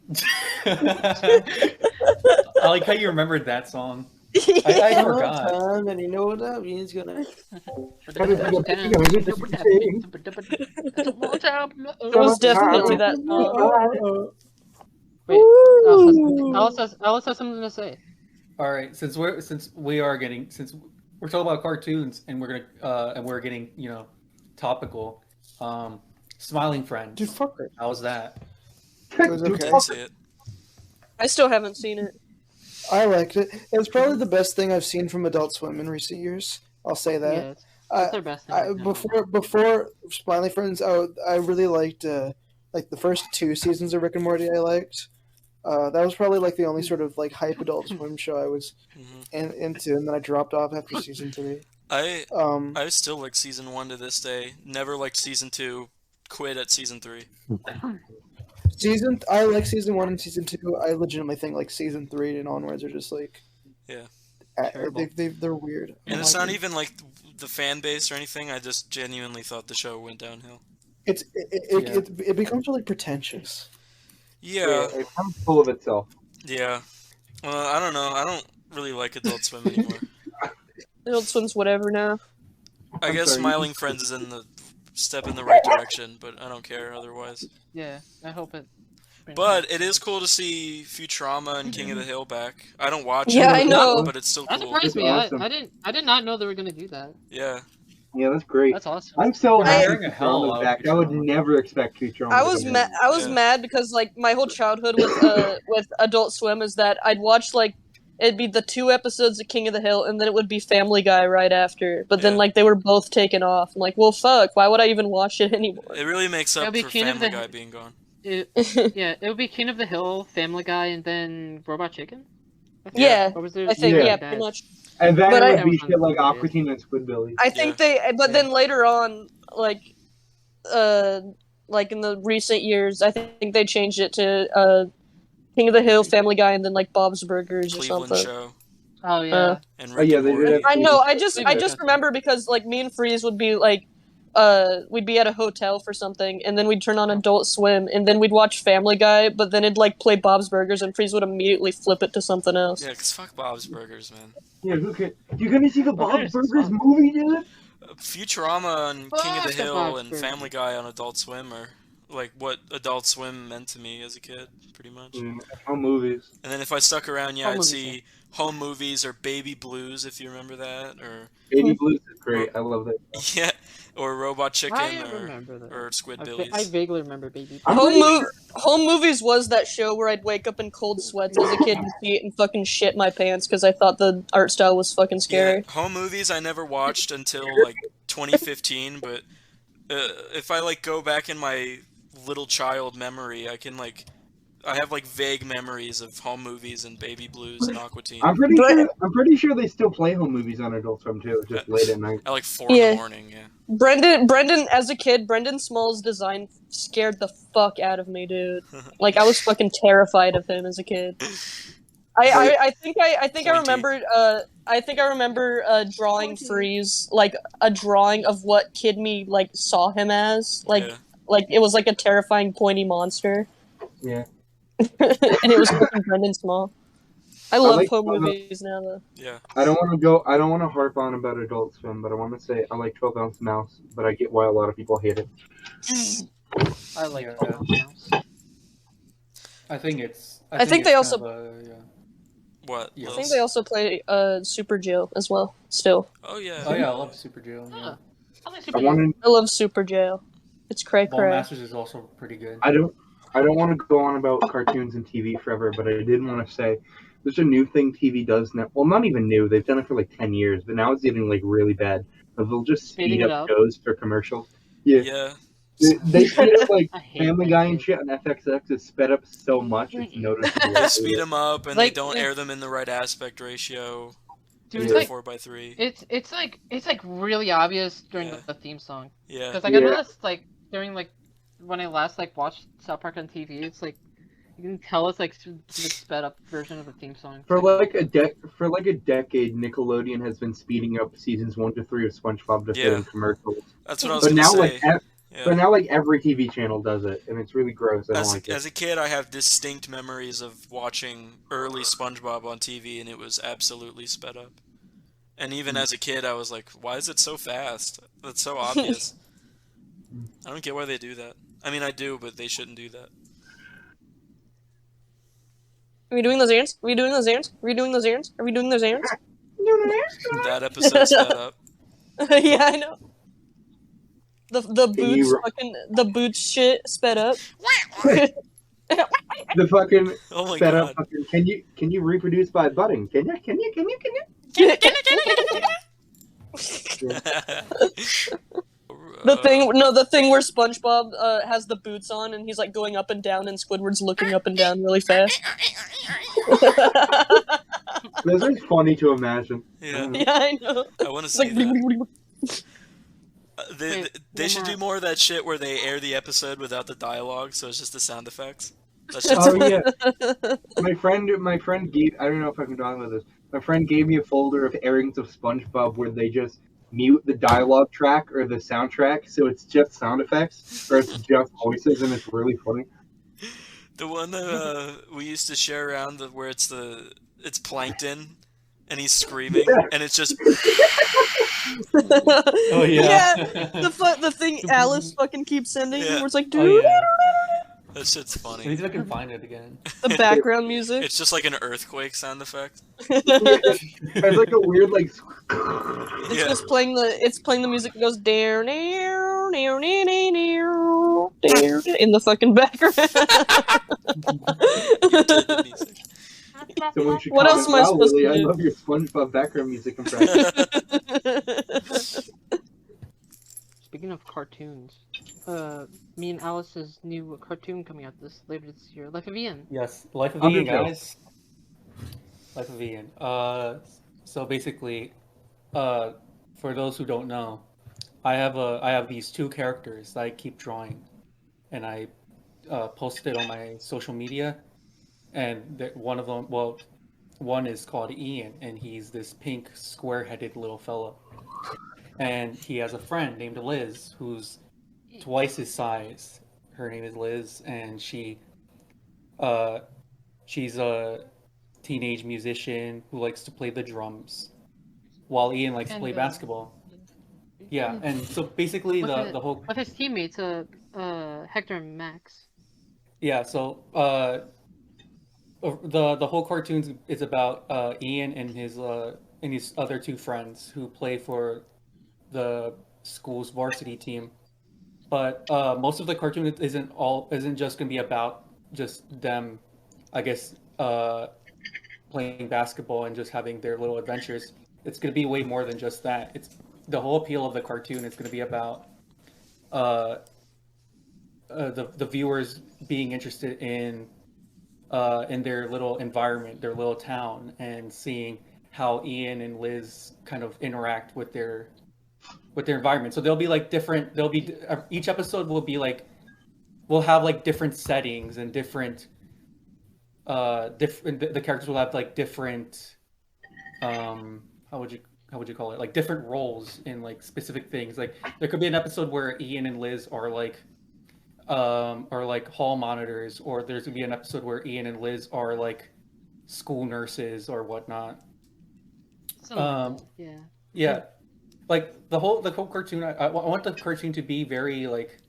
I like how you remembered that song. I forgot. And you know what that means, gonna. It was definitely that song. Wait, Alice has something to say. All right, since we're talking about cartoons and we're getting topical. Smiling Friends. Dude, fuck it. How's that? It was okay. Didn't see it. I still haven't seen it. I liked it. It was probably the best thing I've seen from Adult Swim in recent years. I'll say that. That's their best thing. Before Finally Friends, I really liked like the first 2 seasons of Rick and Morty. I liked. That was probably like the only sort of like hype Adult Swim show I was into, and then I dropped off after season 3. I still like season 1 to this day. Never liked season 2. Quit at season 3. I like season 1 and season 2. I legitimately think like season 3 and onwards are just like they're weird. And it's not even like the fan base or anything. I just genuinely thought the show went downhill. It becomes really pretentious. Yeah, it becomes full of itself. Yeah. Well, I don't know. I don't really like Adult Swim anymore. Adult Swim's whatever now. I guess Smiling Friends is in the step in the right direction, but I don't care otherwise. Yeah, I hope it. But it is cool to see Futurama and King of the Hill back. I don't watch it. Yeah, I know. But it's still That cool. surprised me. Awesome. I did not know they were gonna do that. Yeah. Yeah, that's great. That's awesome. I'm so happy Tearing a hell Futurama's out of back. I would Futurama. never expect Futurama. I was to come back. I was mad because like my whole childhood with Adult Swim is that I'd watch like it'd be the 2 episodes of King of the Hill and then it would be Family Guy right after. But then like they were both taken off. I'm like, well, fuck. Why would I even watch it anymore? It really makes up for Family Guy being gone. Yeah, it would be King of the Hill, Family Guy, and then Robot Chicken. Yeah, Or was there, I think yeah, yeah, pretty much. And then But it would I- be shit like Aqua Teen and Squidbillies. I think then later on, like in the recent years, I think they changed it to King of the Hill, Family Guy, and then like Bob's Burgers or Cleveland something. Show. Oh yeah. And Oh yeah, they did it. I know. I just remember because like me and Freeze would be like, we'd be at a hotel for something, and then we'd turn on Adult Swim, and then we'd watch Family Guy, but then it'd like play Bob's Burgers, and Freeze would immediately flip it to something else. Yeah, cause fuck Bob's Burgers, man. Yeah, who could? You gonna see the Bob's Burgers movie, dude? Futurama and King of the Fuck the Hill Bob's and Burgers. Family Guy on Adult Swim are like what Adult Swim meant to me as a kid, pretty much. Home movies. And then if I stuck around, Home I'd movies, see Home Movies or Baby Blues, if you remember that, or Baby Blues is great. I love that. yeah, or Robot Chicken, I remember that. or I Squidbillies. vaguely remember Baby. Home Movies was that show where I'd wake up in cold sweats as a kid and see it and fucking shit my pants because I thought the art style was fucking scary. Yeah, Home Movies I never watched until like 2015, but if I like go back in my little child memory, I have like vague memories of Home Movies and Baby Blues and Aqua Teen. I'm pretty sure they still play home movies on Adult Swim too, just late at night. At like 4 in the morning, yeah. Brendan, as a kid, Brendan Small's design scared the fuck out of me, dude. Like I was fucking terrified of him as a kid. I think I remember drawing Freeze, like a drawing of what Kid Me like saw him as, like it was like a terrifying pointy monster. Yeah. And it was fucking Brendan Small. I love like home movies now though. Yeah. I don't want to harp on about Adult Swim, but I want to say I like 12 Ounce Mouse, but I get why a lot of people hate it. I like I think it's. I think they also. What? I think they also play Super Jail as well. Still. Oh yeah. Oh yeah, I love Super Jail. Yeah. I love Super Jail. It's cray Ball cray. Masters is also pretty good. I don't want to go on about cartoons and TV forever, but I did want to say there's a new thing TV does now. Well, not even new. They've done it for like 10 years, but now it's getting like really bad. They'll just speed up shows for commercials. Yeah. Yeah. They speed up like Family Guy and shit, and FXX is sped up so much it's noticeable. They speed them up and Like, they don't air them in the right aspect ratio. Dude, It's it's like 4:3. it's like really obvious during the theme song. Yeah. Because like I noticed like during like when I last like watched South Park on TV, it's like you can tell it's like the sped up version of the theme song. For like a decade, Nickelodeon has been speeding up seasons 1 to 3 of SpongeBob to fit in commercials. That's what I was gonna say. But now, like every TV channel does it, and it's really gross. I don't like it. As a kid, I have distinct memories of watching early SpongeBob on TV, and it was absolutely sped up. And even as a kid, I was like, "Why is it so fast? That's so obvious." I don't get why they do that. I mean, I do, but they shouldn't do that. Are we doing those errands? Are we doing those errands? Are we doing those errands? Are we doing those errands? That episode sped up. Yeah, I know. The boots shit sped up. The fucking Oh my sped god. up. Fucking, can you reproduce by budding? Can you? The thing where SpongeBob has the boots on and he's like going up and down, and Squidward's looking up and down really fast. This is funny to imagine. Yeah, I know. I want to see that. They should do more of that shit where they air the episode without the dialogue, so it's just the sound effects. Oh yeah, my friend gave. I don't know if I can talk about this. My friend gave me a folder of airings of SpongeBob where they just mute the dialogue track or the soundtrack, so it's just sound effects or it's just voices, and it's really funny. The one that we used to share around, where it's Plankton, and he's screaming, and it's just. Oh yeah. The thing Alice fucking keeps sending, where it's like, dude. Oh, yeah. That shit's funny. Maybe I can find it again. The background music. It's just like an earthquake sound effect. It's like a weird like. It's just playing the music that goes down, down, down, down, down, in the fucking background. What else am I supposed to do? I love your SpongeBob background music impression. Speaking of cartoons, me and Alice's new cartoon coming out later this year, Life of Ian. Yes, Life of Ian, guys. Life of Ian. So basically, for those who don't know, I have these two characters that I keep drawing, and I posted on my social media, and one of them, one is called Ian, and he's this pink square-headed little fella. And he has a friend named Liz, who's twice his size. Her name is Liz, and she's a teenage musician who likes to play the drums, while Ian likes to play basketball. Yeah, and so basically the whole with his teammates, Hector and Max. Yeah, so the whole cartoon is about Ian and his other two friends who play for the school's varsity team, but most of the cartoon isn't just gonna be about just them, I guess, playing basketball and just having their little adventures. It's gonna be way more than just that. It's the whole appeal of the cartoon is gonna be about the viewers being interested in their little environment, their little town, and seeing how Ian and Liz kind of interact with their environment. So they'll be like different. Each episode will have like different settings and different. The characters will have like different. How would you call it? Like different roles in like specific things. Like there could be an episode where Ian and Liz are like hall monitors, or there's gonna be an episode where Ian and Liz are like school nurses or whatnot. Yeah. Like the whole cartoon, I want the cartoon to be very like,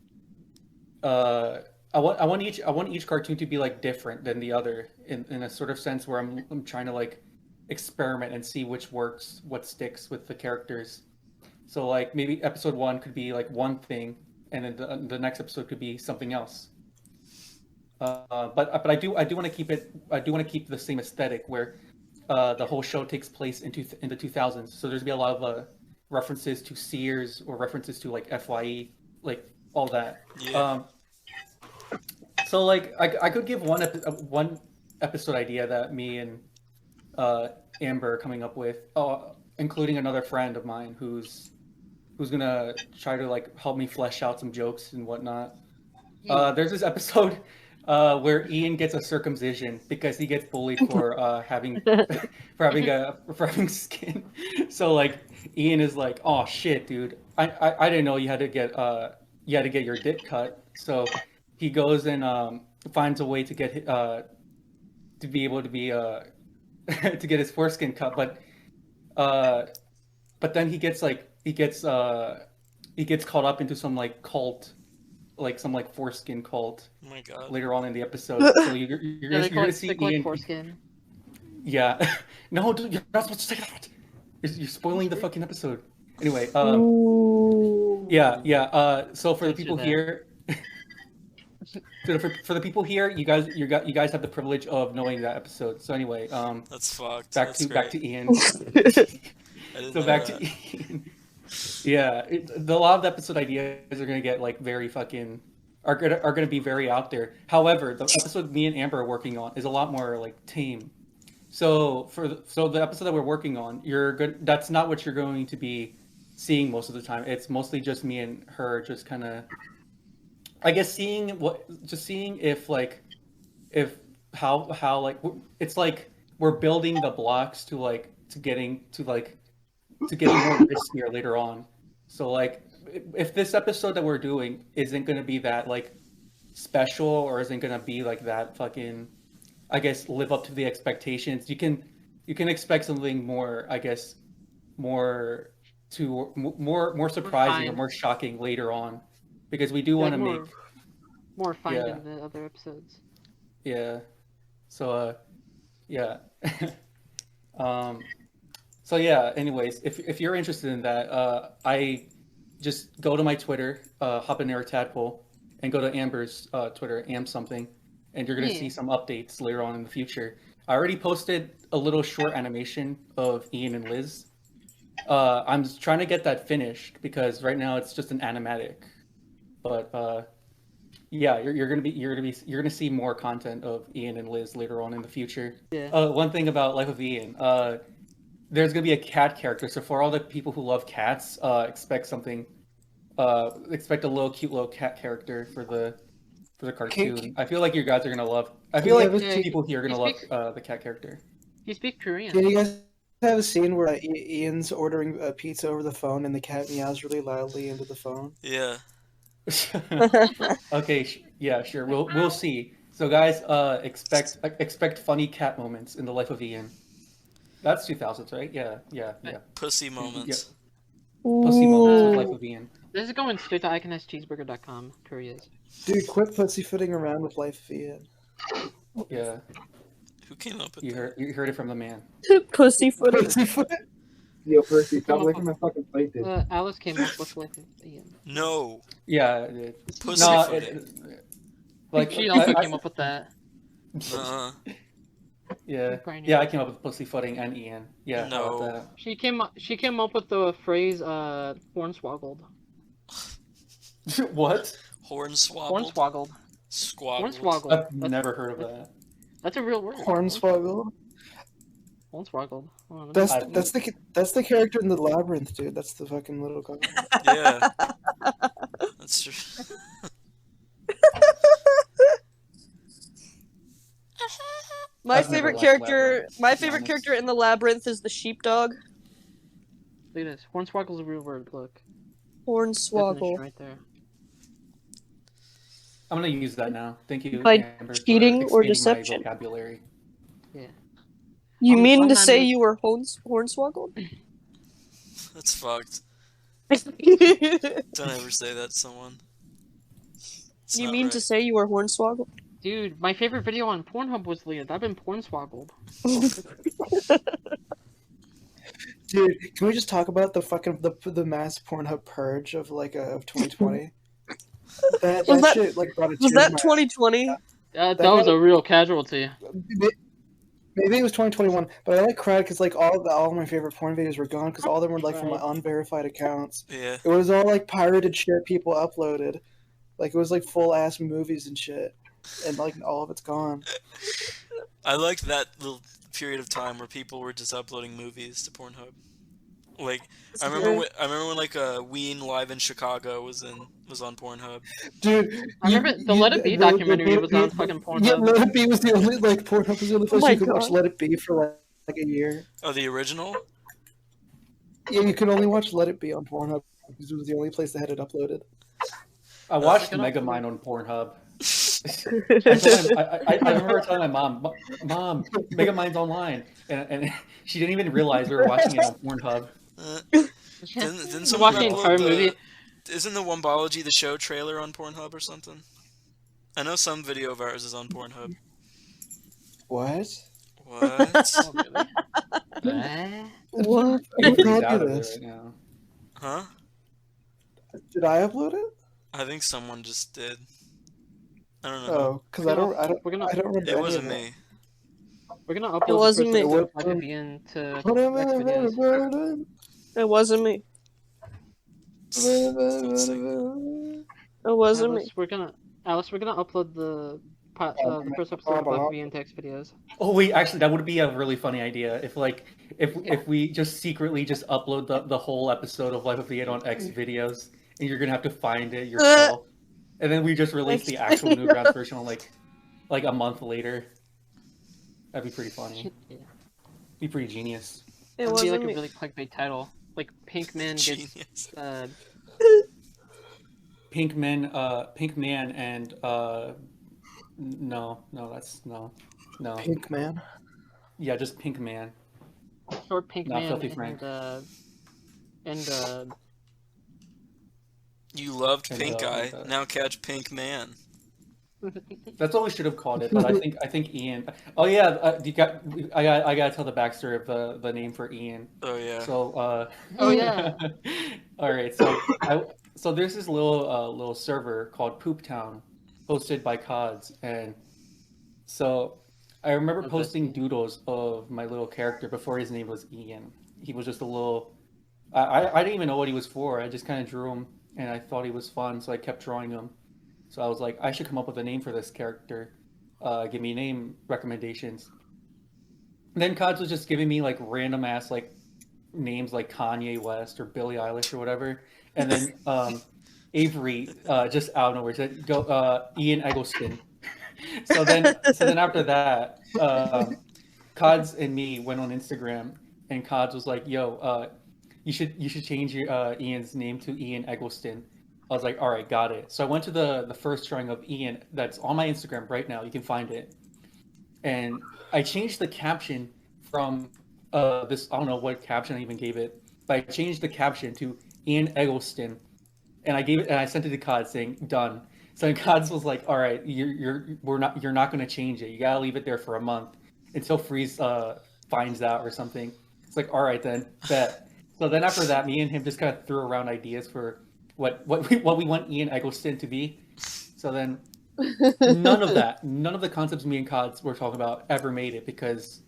I want each cartoon to be like different than the other in a sort of sense where I'm trying to like experiment and see which works, what sticks with the characters. So like maybe episode 1 could be like one thing, and then the next episode could be something else. But I do want to keep it. I do want to keep the same aesthetic where the whole show takes place in the 2000s. So there's gonna be a lot of references to Sears or references to like FYE, like all that. Yeah. So like I could give one episode idea that me and Amber are coming up with, including another friend of mine who's gonna try to like help me flesh out some jokes and whatnot. There's this episode where Ian gets a circumcision because he gets bullied for having skin. So like Ian is like, "Oh shit, dude! I didn't know you had to get your dick cut." So he goes and finds a way to get to be able to be to get his foreskin cut, but then he gets caught up into some like cult, like some like foreskin cult. Oh my god! Later on in the episode, so you're gonna see Ian. Foreskin. Yeah, no, dude, you're not supposed to say that. You're spoiling the fucking episode. Anyway, yeah. So for the people here, for the people here, you guys have the privilege of knowing that episode. So anyway, that's fucked. Back to Ian. So back to Ian. Yeah, a lot of the episode ideas are gonna get like very fucking are gonna be very out there. However, the episode me and Amber are working on is a lot more like tame. So the episode that we're working on, you're good. That's not what you're going to be seeing most of the time. It's mostly just me and her, just kind of, I guess, seeing if like if how like it's like we're building the blocks to getting more riskier later on. So like if this episode that we're doing isn't going to be that like special or isn't going to be like that fucking, I guess, live up to the expectations, you can expect something more, I guess, more surprising or more shocking later on, because we do want to make more fun than the other episodes. Yeah. So yeah. So yeah, anyways, if you're interested in that, I just go to my Twitter, hop in there, Tadpole, and go to Amber's Twitter, am something, and you're gonna see some updates later on in the future. I already posted a little short animation of Ian and Liz. I'm trying to get that finished because right now it's just an animatic. But yeah, you're gonna see more content of Ian and Liz later on in the future. Yeah. One thing about Life of Ian, there's gonna be a cat character. So for all the people who love cats, expect a little cute little cat character for the cartoon. I feel like you guys are gonna love. I feel like people here are gonna love the cat character. You speak Korean. Can you guys have a scene where Ian's ordering a pizza over the phone and the cat meows really loudly into the phone? Yeah. Okay, yeah, sure. We'll see. So guys, expect funny cat moments in the Life of Ian. That's 2000s, right? Yeah. Pussy moments. Yeah. Pussy moments with Life of Ian. This is going straight to iconistcheeseburger.com. Korea's. Dude, quit pussyfooting around with Life of Ian. Yeah. Who came up with you heard it from the man. Pussyfooting. Pussyfoot. Yo, Percy, stop licking my fucking plate, dude. Alice came up with Life of Ian. No. Yeah. Pussyfooting. Like she also came up with that. Yeah, I came up with pussyfooting and Ian. Yeah, no. She came up with the phrase hornswoggled. What? Hornswoggled. Hornswoggled. Squoggled. I've never heard of that. That's a real word. Hornswoggled. Hornswoggled. That's the character in the labyrinth, dude. That's the fucking little guy. Yeah. That's true. My favorite character in the labyrinth is the sheepdog. Look at this. Hornswoggle's a real word. Look. Hornswoggle. Right there. I'm gonna use that now. Thank you. By Amber, cheating or my deception. vocabulary. Yeah. You mean to say you were hornswoggled? That's fucked. Don't ever say that to someone. You mean to say you were hornswoggled? Dude, my favorite video on Pornhub was deleted. I've been pornswoggled. Dude, can we just talk about the fucking the mass Pornhub purge of 2020? that shit brought a tear was that to my 2020? That was a real casualty. Maybe it was 2021, but I cried because all my favorite porn videos were gone because all of them were from my unverified accounts. Yeah. It was all pirated shit people uploaded. It was full ass movies and shit. And all of it's gone. I liked that little period of time where people were just uploading movies to Pornhub. I remember when Ween Live in Chicago was on Pornhub. Dude, I remember the Let It Be documentary was on fucking Pornhub. Yeah, Let It Be was the only Pornhub was the only place you could watch Let It Be for a year. Oh, the original? Yeah, you could only watch Let It Be on Pornhub because it was the only place that had it uploaded. I watched Megamind on Pornhub. I remember telling my mom, Megamind's online, and she didn't even realize we were watching it on Pornhub. Didn't someone upload isn't the Wombology the Show trailer on Pornhub or something? I know some video of ours is on Pornhub. What? What? What? Huh? Did I upload it? I think someone just did. I don't know. Oh, because I don't remember. It wasn't me. We're gonna upload it wasn't me. to next videos. It wasn't me. It wasn't me. Alice, we're gonna upload the first episode of Life of Ian text videos. Oh wait, actually, that would be a really funny idea. If we just secretly just upload the whole episode of Life of Ian on X videos, and you're gonna have to find it yourself, and then we just release the actual Newgrounds version on like a month later. That'd be pretty funny. Yeah. Be pretty genius. It would be like a really clickbait title, like Pink Man gets. Pink Man, and no, Pink Man. Yeah, just Pink Man. Short Pink Not Man Filthy Frank. and You loved Pink Eye. Now catch Pink Man. That's what we should have called it, but I think Ian. Oh yeah, I gotta tell the backstory of the name for Ian. Oh yeah. So oh yeah. All right, so there's this little server called Poop Town, hosted by Cods, and so I remember posting doodles of my little character before his name was Ian. He was just a little. I didn't even know what he was for. I just kind of drew him, and I thought he was fun, so I kept drawing him. So I was like, I should come up with a name for this character. Give me name recommendations. And then Cods was just giving me like random ass like names like Kanye West or Billie Eilish or whatever. And then Avery just out of nowhere said, "Go Ian Eggleston." so then after that, Cods and me went on Instagram, and Cods was like, "Yo, you should change your Ian's name to Ian Eggleston." I was like, all right, got it. So I went to the first drawing of Ian that's on my Instagram right now. You can find it. And I changed the caption from this, I don't know what caption I even gave it, but I changed the caption to Ian Eggleston. And I gave it, and I sent it to Cod saying, done. So Cods was like, all right, you're not going to change it. You got to leave it there for a month until Freeze finds out or something. It's like, all right then, bet. So then after that, me and him just kind of threw around ideas for what we want Ian Eggleston to be. So then none of the concepts me and Cods were talking about ever made it, because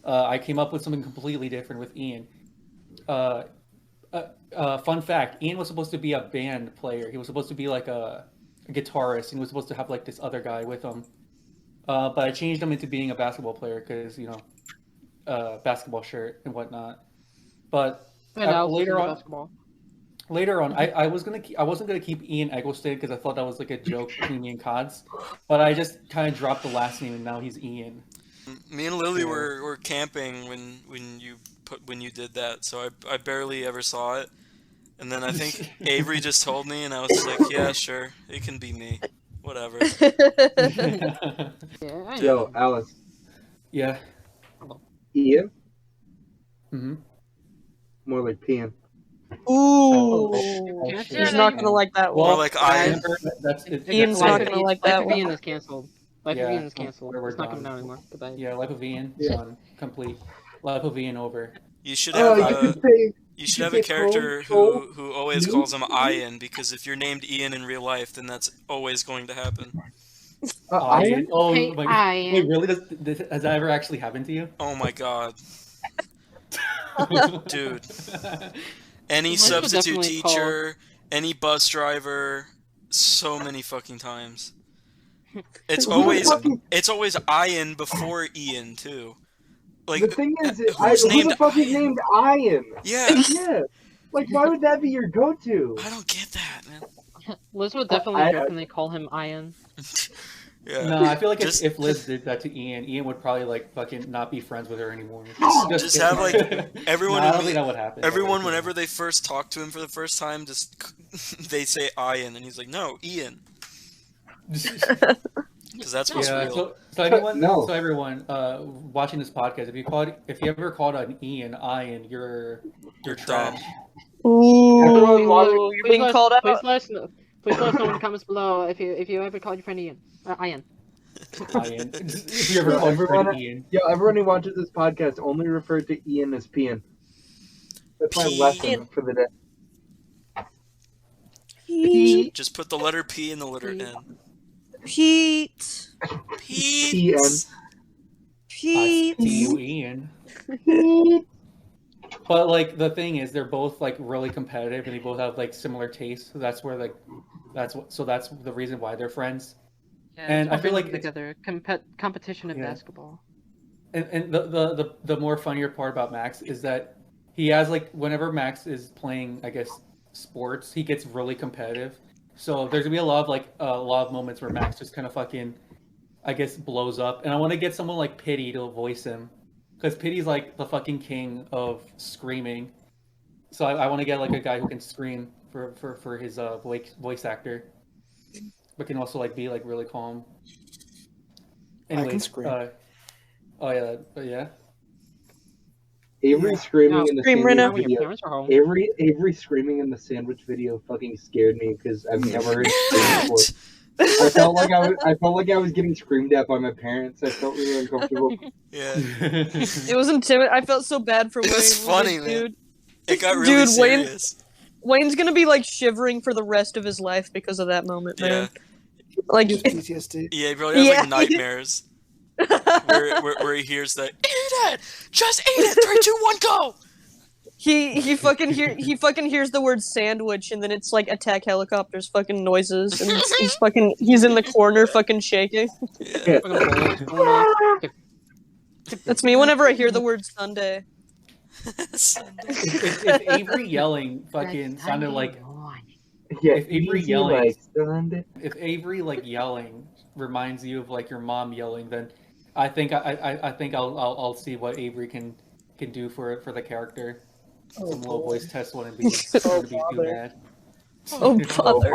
I came up with something completely different with Ian. Fun fact, Ian was supposed to be a band player. He was supposed to be like a guitarist, and he was supposed to have like this other guy with him. But I changed him into being a basketball player because, basketball shirt and whatnot. But later on, I wasn't gonna keep Ian Eggleston because I thought that was like a joke between me and Cods, but I just kind of dropped the last name and now he's Ian. Me and Lily were camping when you did that, so I barely ever saw it, and then I think Avery just told me, and I was like, yeah, sure, it can be me, whatever. Yo, Alice. Yeah. Ian. Mm-hmm. More like peeing. Ooh, he's not gonna like that one. Or like Ian. Ian's not gonna like that one. Life of Ian is canceled. Life of Ian is canceled. We're It's not done. coming out anymore. Goodbye. Yeah, Life of Ian, done, complete. Life of Ian over. You should have you should have a character Cole, who always calls him Ian, because if you're named Ian in real life, then that's always going to happen. Ian? Oh, Hey, my, Ian. wait, really? Has that ever actually happened to you? Oh my god. Dude. Any Mine would substitute definitely teacher, any bus driver, so many fucking times. It's always Ian before Ian too. Like the thing is, who's who named the fuck is Ian? named Ian? Yeah. Yeah. Like, why would that be your go-to? I don't get that, man. Liz would definitely jokingly call him Ian. Yeah. No, I feel like Just- if Liz did that to Ian would probably like fucking not be friends with her anymore. Just have like everyone. No, I don't think that would happen. Everyone, whenever they first talk to him for the first time, just they say Ian, and he's like, "No, Ian," because that's what's Yeah. real. So anyone, No. so everyone watching this podcast, if you ever called an Ian, you're trash. Everyone Ooh, watching- you're being called out. Please let us know. Please let us know in the comments below if you ever called your friend Ian. Ian. Ian. If you ever called your friend Ian. Yo, everyone who watches this podcast only refer to Ian as peeing. That's my Peeing. lesson for the day. Pete. Just put the letter P in the letter N. Pete. Pete. To Pete. you, Ian. But like the thing is, they're both like really competitive, and they both have like similar tastes. So that's where like that's the reason why they're friends. Yeah, and I feel like together competition in basketball. And the more funnier part about Max is that he has like whenever Max is playing, I guess, sports, he gets really competitive. So there's gonna be a lot of moments where Max just kind of fucking, I guess, blows up. And I want to get someone like Pity to voice him, because Pity's like the fucking king of screaming. So I want to get like a guy who can scream for his voice actor, but can also like be like really calm. Anyways, I can scream. Oh yeah, yeah. Avery screaming in the sandwich video. Avery screaming in the sandwich video fucking scared me because I've never heard it before. I felt like I was getting screamed at by my parents. I felt really uncomfortable. Yeah. It was intimidating. I felt so bad for Wayne. It was funny, man. Dude. It got really serious. Wayne's gonna be like shivering for the rest of his life because of that moment, man. Yeah. Like PTSD. Yeah, he probably has like nightmares. where he hears that, eat it! Just eat it! 3, 2, 1, go! He fucking hears the word sandwich, and then it's like attack helicopters fucking noises, and he's in the corner fucking shaking. Yeah. That's me whenever I hear the word Sunday. If Avery yelling fucking sounded like if Avery like yelling reminds you of like your mom yelling, then I think I'll see what Avery can do for the character. Some low voice test wouldn't be too bad. Oh bother.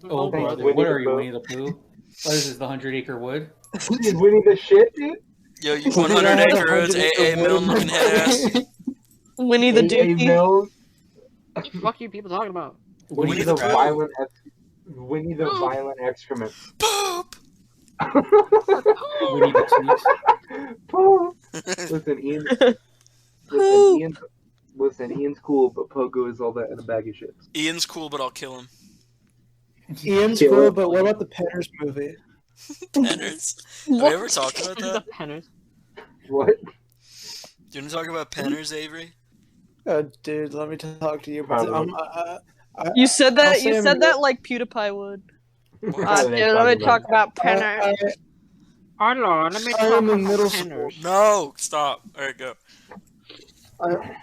Oh brother, what are you, Winnie the Pooh? What is this, the 100-acre wood? Is Winnie the shit, dude? Yo, you 100 acres, AA Milne looking head ass. Winnie the Dookie. What the fuck are you people talking about? Winnie the violent excrement. Poop! Winnie the Tweet. Poop! Listen, Ian's cool, but Pogo is all that in a bag of shit. Ian's cool, but I'll kill him. Ian's cool, but what about the Penners movie? Penners? Have we ever talked about that? Penners. What? Do you want to talk about Penners, Avery? Dude, let me talk to you. You said that like PewDiePie would. Dude, let me talk about Penners. Hello, let me talk about Penners. No, stop. Alright, go.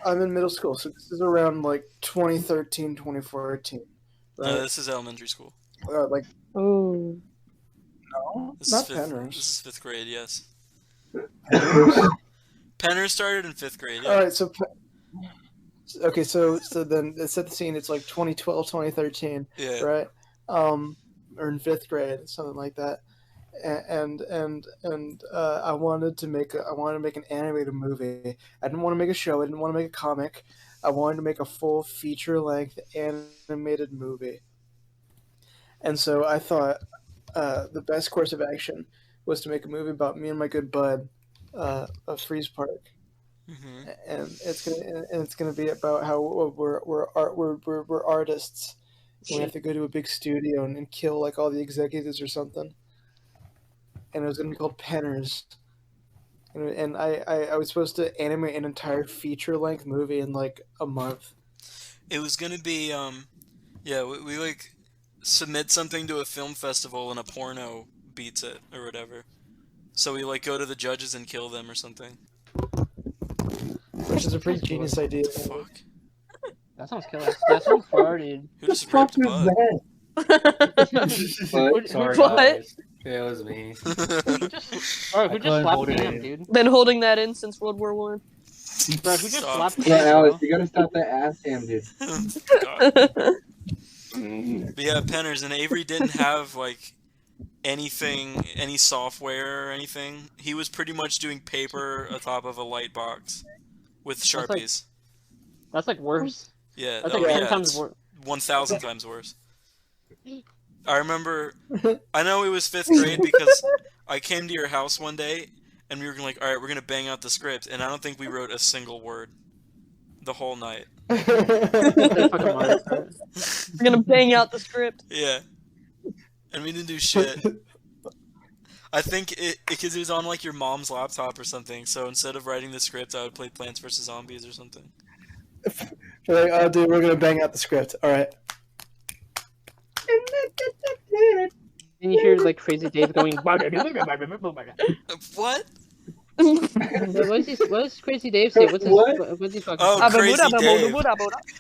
I'm in middle school, so this is around like 2013, 2014. Right? No, this is elementary school. Oh. No, This not is Penners. This is 5th grade, yes. Penners started in 5th grade, yeah. Alright, so then it set the scene. It's like 2012, 2013, yeah. right? Or in 5th grade, something like that. And I wanted to make an animated movie. I didn't want to make a show. I didn't want to make a comic. I wanted to make a full feature-length animated movie. And so I thought the best course of action was to make a movie about me and my good bud of Freeze Park. Mm-hmm. And it's gonna be about how we're artists. And we have to go to a big studio and kill like all the executives or something. And it was gonna be called Penners. And I was supposed to animate an entire feature-length movie in like a month. It was gonna be we like submit something to a film festival and a porno beats it or whatever. So we like go to the judges and kill them or something. Which is a pretty genius idea. Fuck. That sounds killer. That sounds farted. Who just ripped Bud? Sorry, what? Guys. Yeah, it was me. Who just slapped him, dude? Been holding that in since World War One. Bro, who just slapped him? Yeah, Alex, you gotta stop that ass ham, dude. But yeah, Penners, and Avery didn't have like any software or anything. He was pretty much doing paper atop of a light box with Sharpies. That's like worse. Yeah, that's like 10 times worse. 1,000 times worse. I remember, I know it was 5th grade because I came to your house one day and we were like, alright, we're gonna bang out the script, and I don't think we wrote a single word the whole night. We're gonna bang out the script. Yeah. And we didn't do shit. I think because it was on like your mom's laptop or something. So instead of writing the script, I would play Plants vs Zombies or something. We're like, oh, dude, we're gonna bang out the script. All right. And you hear like Crazy Dave going. What? What? What does Crazy Dave say? What's he fucking? Oh, Crazy Dave.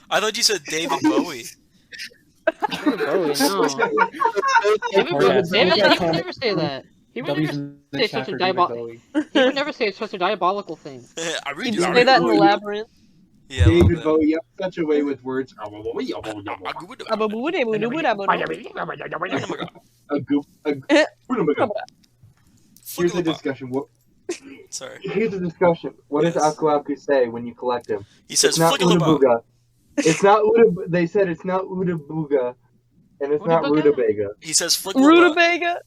I thought you said David Bowie. David Bowie, no. David would never say that. He would never say such a diabolical. He would never say such a diabolical thing. He'd say that in the labyrinth. Yeah, David Bowie, you have such a way with words. Here's a discussion. Sorry. Here's a discussion. What does Aku Aku say when you collect him? He says Flickalaba. It's not Uda. They said it's not Uda Booga, and it's not Rutabaga. He says Flickalaba. Rutabaga.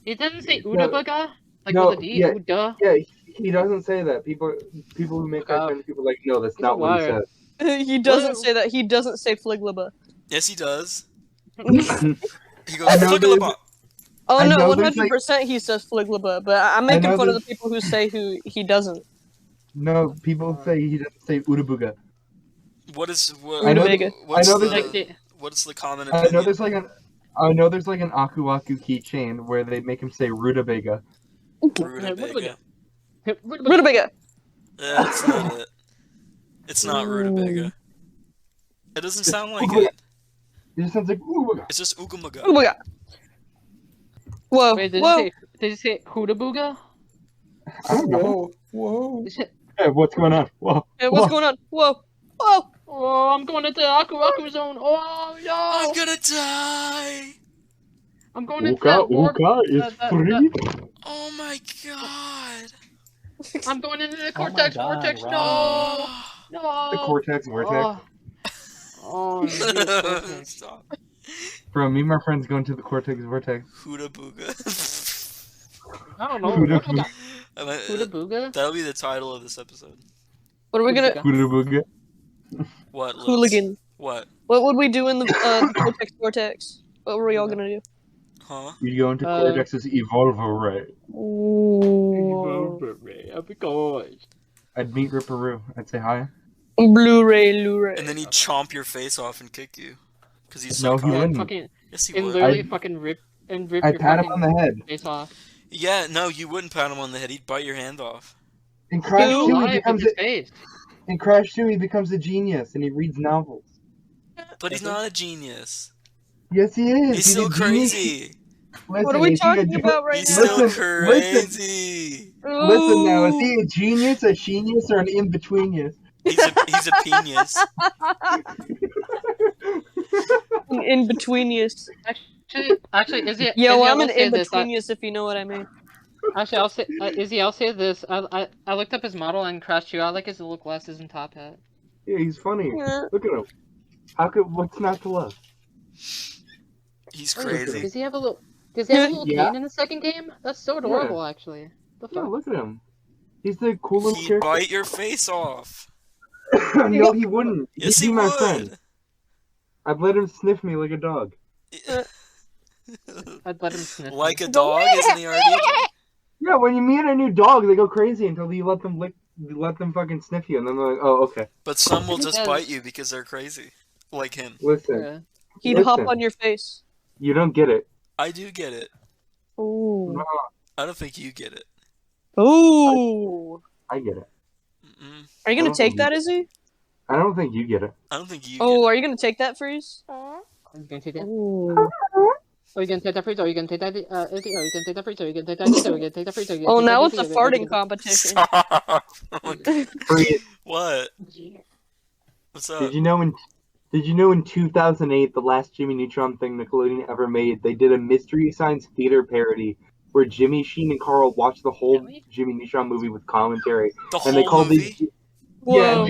He doesn't say Udabaga, like no, with a D. Yeah, Uda. yeah, he doesn't say that. People who make that kind of people like, no, that's not what he says. He doesn't say that. He doesn't say Fliglaba. Yes, he does. He goes I know Flickalaba. Oh I no, know 100% he says Fliglaba, but I'm making fun of the people who say who he doesn't. No, people say he doesn't say Udabuga. What is what? Rutabaga. What's the common opinion? I know there's like an Aku Aku keychain where they make him say Rutabaga. Rutabaga. Rutabaga. That's not it. It's not Rutabaga. It doesn't sound like it. It just sounds like Udabuga. It's just Ugamaga. Rutabaga. Whoa, Wait, did whoa. you say Hudabuga? I don't know. Whoa. Hey, what's going on? Whoa. Hey, what's going on? Whoa, whoa. Oh, I'm going into the Aku Aku zone. Oh no! I'm gonna die. I'm going into that warp. is free. Oh my god. I'm going into the Cortex Vortex. Rob. No! No! The Cortex Vortex. Oh, Stop. Bro, me and my friends going to the Cortex Vortex. Huda Booga. I don't know. Huda Booga? That'll be the title of this episode. What are we gonna? Huda What? Liz? Hooligan. What? What would we do in the Cortex Vortex? What were we all gonna do? Huh? We go into Cortex's Evolvo, right? Ooh. I'd meet Ripperoo. I'd say hi. Blu-ray. And then he'd chomp your face off and kick you. Because he's No, so he cocky. wouldn't. Fucking, Yes, he and would. literally fucking rip I'd your pat him fucking on the head. face off. Yeah, no, you wouldn't pat him on the head. He'd bite your hand off. In Crash 2, he Alive becomes with his face. in Crash 2, he becomes a genius and he reads novels. But he's not a genius. Yes, he is. He's still a genius. crazy. Listen, What are we is he a talking about right He's now? still Listen, crazy. Listen now, is he a genius, a genius, or an in-betweenius? He's a penis. In between yous. Actually, Izzy. Yo, Izzy, I'm an say in this, between yous if you know what I mean. Actually, I'll say, Izzy, I'll say this. I looked up his model and Crash 2. I like his little glasses and top hat. Yeah, he's funny. Yeah. Look at him. What's not to love? He's crazy. Does he have a little? Does he have a little Yeah. cane in the second game? That's so adorable, actually. The Yeah, fuck? look at him. He's the cool little He'd character. bite your face off. No, he wouldn't. Yes, He'd he be my would. friend. I'd let him sniff me like a dog. I'd let him sniff. Like a dog, isn't he already? Yeah, when you meet a new dog, they go crazy until you let them fucking sniff you, and then they're like, oh, okay. But some will just Yes. bite you because they're crazy. Like him. Listen, Yeah. He'd hop Listen. on your face. you don't get it. I do get it. Ooh. I don't think you get it. Ooh. I get it. Mm-mm. Are you gonna don't take think that, Izzy? I don't think you get it. I don't think you Oh, get are you gonna take that, Freeze? Are you gonna take that? Ooh. Are you gonna take that freeze? Are you gonna take that? Izzy? Are you gonna take that freeze? Are you gonna take that? Izzy? Are you gonna take that freeze? Are you gonna Oh, take now that? it's a Izzy? Are you farting gonna- competition. Stop. Oh my God. Free- What? What's up? Did you know in 2008, the last Jimmy Neutron thing Nickelodeon ever made, they did a Mystery Science Theater parody where Jimmy, Sheen, and Carl watched the whole Jimmy Neutron movie with commentary, The and they whole called movie? it Whoa.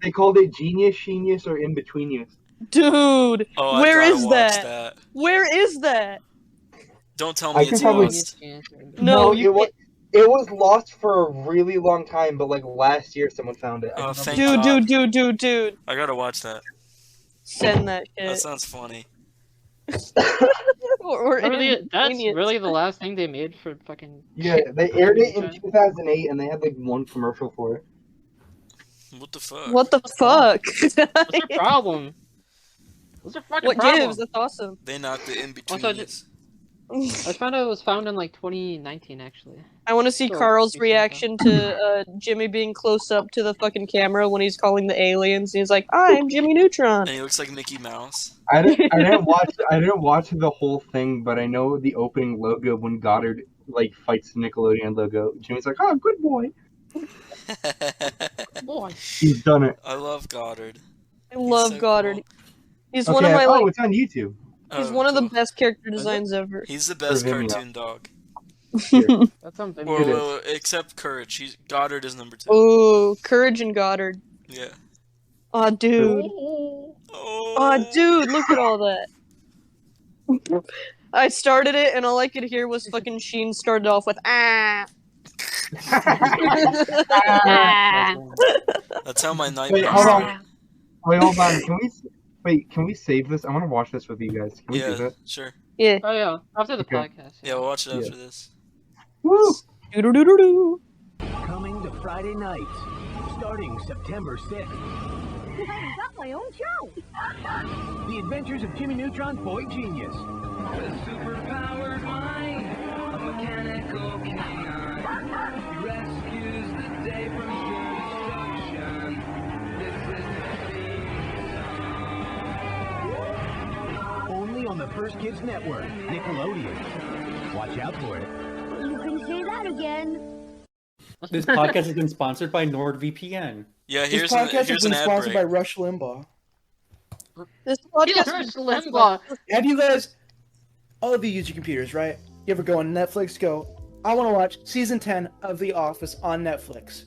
they called it Genius, Genius, or In Betweenius. Dude, Oh, I where gotta is watch that? Where is that? Don't tell I me can it's probably- lost. No, you it was lost for a really long time, but like last year someone found it. Oh, thank Dude, God. dude. I gotta watch that. Send that That shit. sounds funny. or That's really the last thing they made for fucking. Yeah, they aired it in 2008, and they had like one commercial for it. What the fuck? What the fuck? What's your problem? What's your fucking What problem? gives? That's awesome. They knocked the in between. Also, I just found out it was found in like 2019, actually. I want to see So, Carl's decent reaction to Jimmy being close up to the fucking camera when he's calling the aliens. And he's like, "I'm Jimmy Neutron." And he looks like Mickey Mouse. I didn't watch the whole thing, but I know the opening logo when Goddard like fights the Nickelodeon logo. Jimmy's like, "Oh, good boy." Boy. He's done it. I love Goddard. I love so Goddard. cool. He's one of my like. it's on YouTube. He's Oh, one of the cool. best character designs ever. He's the best Vimeo. cartoon dog. That's something. Well, except Courage. Goddard is number 2. Oh, Courage and Goddard. Yeah. Aw, dude. Oh. Aw, dude, look at all that. I started it, and all I could hear was fucking Sheen started off with, ah. That's how my night Wait, goes. hold on. Wait, hold on. Can we save this? I want to watch this with you guys. Can we do Yeah, that? sure. Yeah. Oh yeah, after the Okay. podcast. Yeah, we'll watch it after this. Woo! Doo-doo-doo-doo-doo. Coming to Friday night, starting September 6th. I've got my own show. The Adventures of Jimmy Neutron's Boy Genius. The superpowered mind, a mechanical canine. He rescues the day from pure destruction. This is the theme song. Only on the First Kids Network, Nickelodeon. Watch out for it. You can say that again. This podcast has been sponsored by NordVPN. Yeah, This here's podcast has an been ad sponsored break. by Rush Limbaugh. This podcast Rush Limbaugh. Have you guys, all of you use your computers, right? You ever go on Netflix, go, I want to watch season 10 of The Office on Netflix.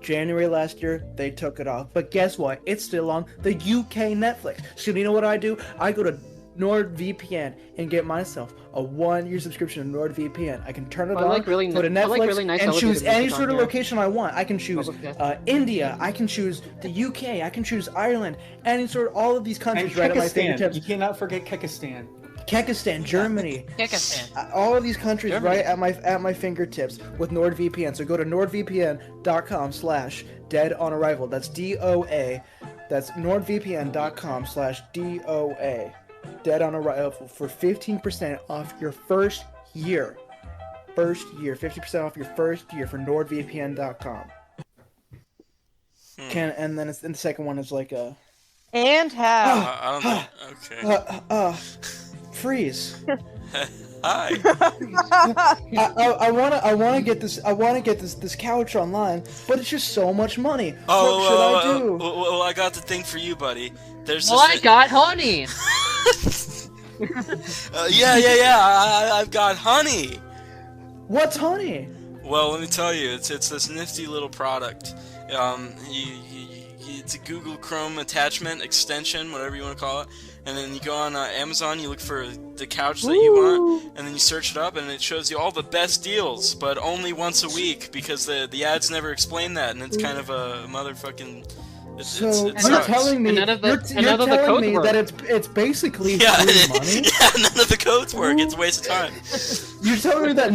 January last year, they took it off. But guess what? It's still on the UK Netflix. So you know what I do? I go to NordVPN and get myself a 1-year subscription to NordVPN. I can turn it on, I like really go to ni- I Netflix, like really nice and choose elevated any music sort on of there. location I want. I can choose India. I can choose the UK. I can choose Ireland. Any sort of all of these And countries right at my Kekistan. fingertips. You cannot forget Kekistan. Kekistan, Germany. Kekistan. All of these countries Germany. right at my fingertips with NordVPN. So go to nordvpn.com/deadonarrival. That's DOA. That's nordvpn.com/DOA. Dead on Arrival for 15% off your first year. 50% off your first year for nordvpn.com. And then the second one is like a and how. I don't think. Okay. freeze. Hi. I wanna get this couch online, but it's just so much money. Oh, what should I do? Well, I got the thing for you, buddy. There's Well, I got honey. Yeah. I've got honey. What's honey? Well, let me tell you, it's this nifty little product. It's a Google Chrome attachment, extension, whatever you want to call it. And then you go on Amazon, you look for the couch that you want, and then you search it up, and it shows you all the best deals, but only once a week, because the ads never explain that, and it's kind of a motherfucking... So it you're sucks. telling me none of the that it's basically Yeah, free money? yeah, none of the codes work. It's a waste of time. You're telling me that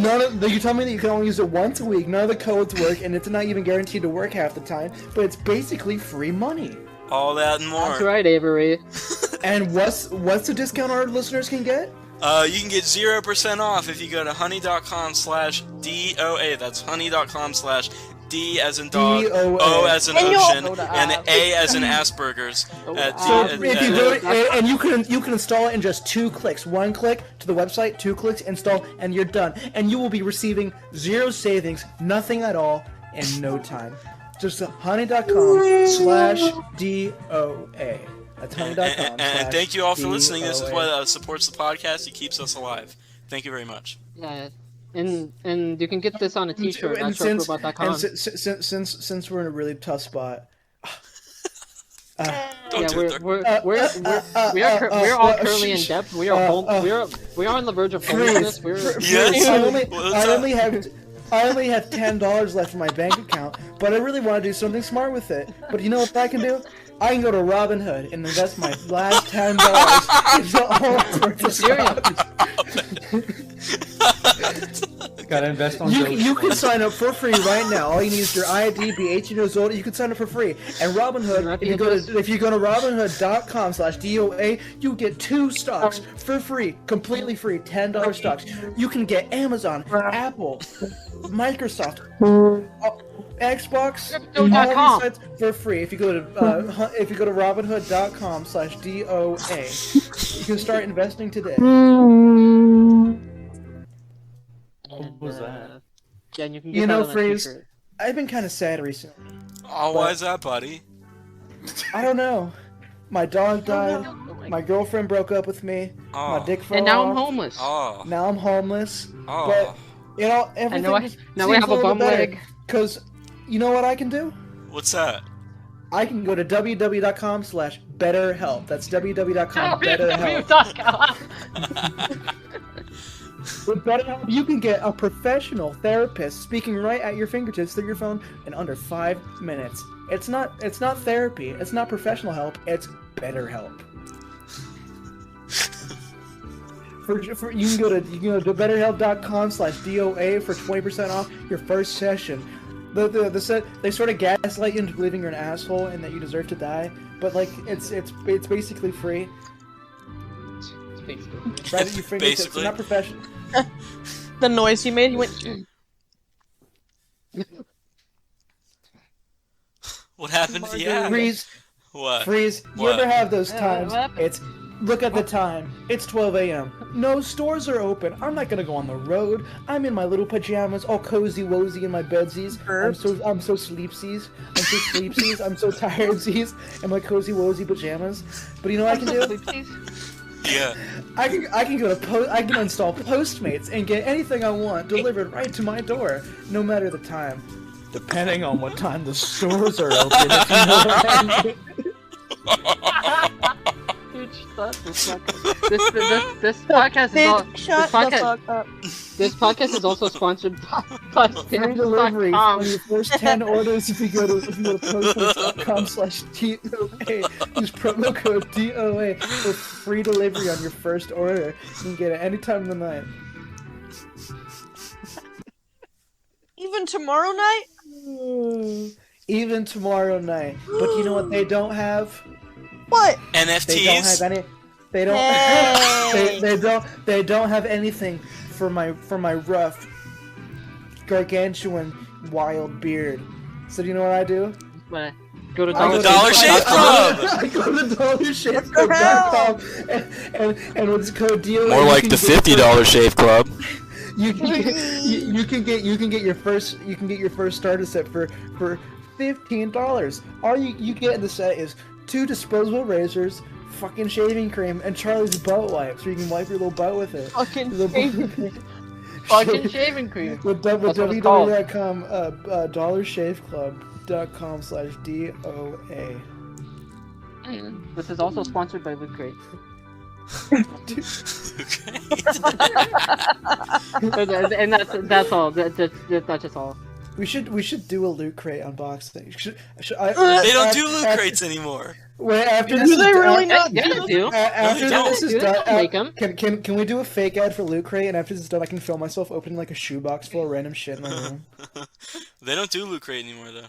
you tell me that you can only use it once a week. None of the codes work, and it's not even guaranteed to work half the time. But it's basically free money. All that and more. That's right, Avery. And what's the discount our listeners can get? You can get 0% off if you go to honey.com/DOA. That's honey.com/D as in dog, DOA. O as in And ocean, you'll- and A as in Asperger's. So if you go and you can install it in just 2 clicks. 1 click to the website, 2 clicks, install, and you're done. And you will be receiving 0 savings, nothing at all, in no time. Just honey.com/DOA. That's honey.com. And thank you all for listening. This is what supports the podcast. It keeps us alive. Thank you very much. Yeah, and you can get this on a T-shirt at And shortrobot.com. since we're in a really tough spot. Don't do it. We're all currently in debt. We are on the verge of homelessness. Yes. I only have I only have $10 left in my bank account, but I really want to do something smart with it. But you know what I can do? I can go to Robinhood and invest my last $10 into all sorts of stocks. Gotta invest on you can sign up for free right now. All you need is your ID, be 18 years old. You can sign up for free. And Robinhood, if you go to robinhood.com/DOA, you get 2 stocks for free, completely free, $10 stocks. You can get Amazon, Apple, Microsoft, Xbox, all these sites for free. If you go to robinhood.com/DOA, you can start investing today. What was that? Yeah, and you can get Freeze, I've been kind of sad recently. Oh, why is that, buddy? I don't know. My dog died. My girlfriend broke up with me. Oh. My dick fell And now off. I'm homeless. Oh. Now I'm homeless. Oh. But, everything now we have a bum leg. Because, you know what I can do? What's that? I can go to www.com/betterhelp. That's www.com/betterhelp. With BetterHelp, you can get a professional therapist speaking right at your fingertips through your phone in under 5 minutes. It's not therapy. It's not professional help. It's BetterHelp. You can go to betterhelp.com/DOA for 20% off your first session. They sort of gaslight you into believing you're an asshole and that you deserve to die, but it's basically free. Right at your fingertips. It's not professional. The noise you made, you went. What happened to you? Freeze. What? Freeze. You What? ever have those times? Look at the time. It's 12 a.m. No stores are open. I'm not gonna go on the road. I'm in my little pajamas, all cozy wozy in my bedsies. I'm so sleepsies. I'm so tiredsies in my cozy wozy pajamas. But you know what I can do? Yeah. I can go to I can install Postmates and get anything I want delivered right to my door, no matter the time. Depending on what time the stores are open, if you know what I mean. This podcast is also sponsored by free delivery on your first 10 orders if you go to postmates.com/DOA. Use promo code DOA for free delivery on your first order. You can get it any time of the night. Even tomorrow night? Even tomorrow night. But you know what they don't have? What? NFTs. They don't have any. They don't. Hey. They don't have anything for my rough, gargantuan, wild beard. So do you know what I do? What? Go to Dollar Shave Club. I go to dollarshaveclub.com and with this code DOA. More like the $50 Shave Club. You can get your first starter set for $15. All you get in the set is 2 disposable razors, fucking shaving cream, and Charlie's butt wipe, so you can wipe your little butt with it. Fucking shaving cream. Fucking shaving cream. With www.com, dollarshaveclub.com/DOA. This is also sponsored by Loot Crate. And that's all. That's just all. We should do a Loot Crate unboxing. They don't do Loot Crates anymore. Wait, after this Do is they really done, not? Yeah, they do. After this is done, make 'em. Can we do a fake ad for Loot Crate? And after this is done, I can film myself opening like a shoebox full of random shit in my room. They don't do Loot Crate anymore though.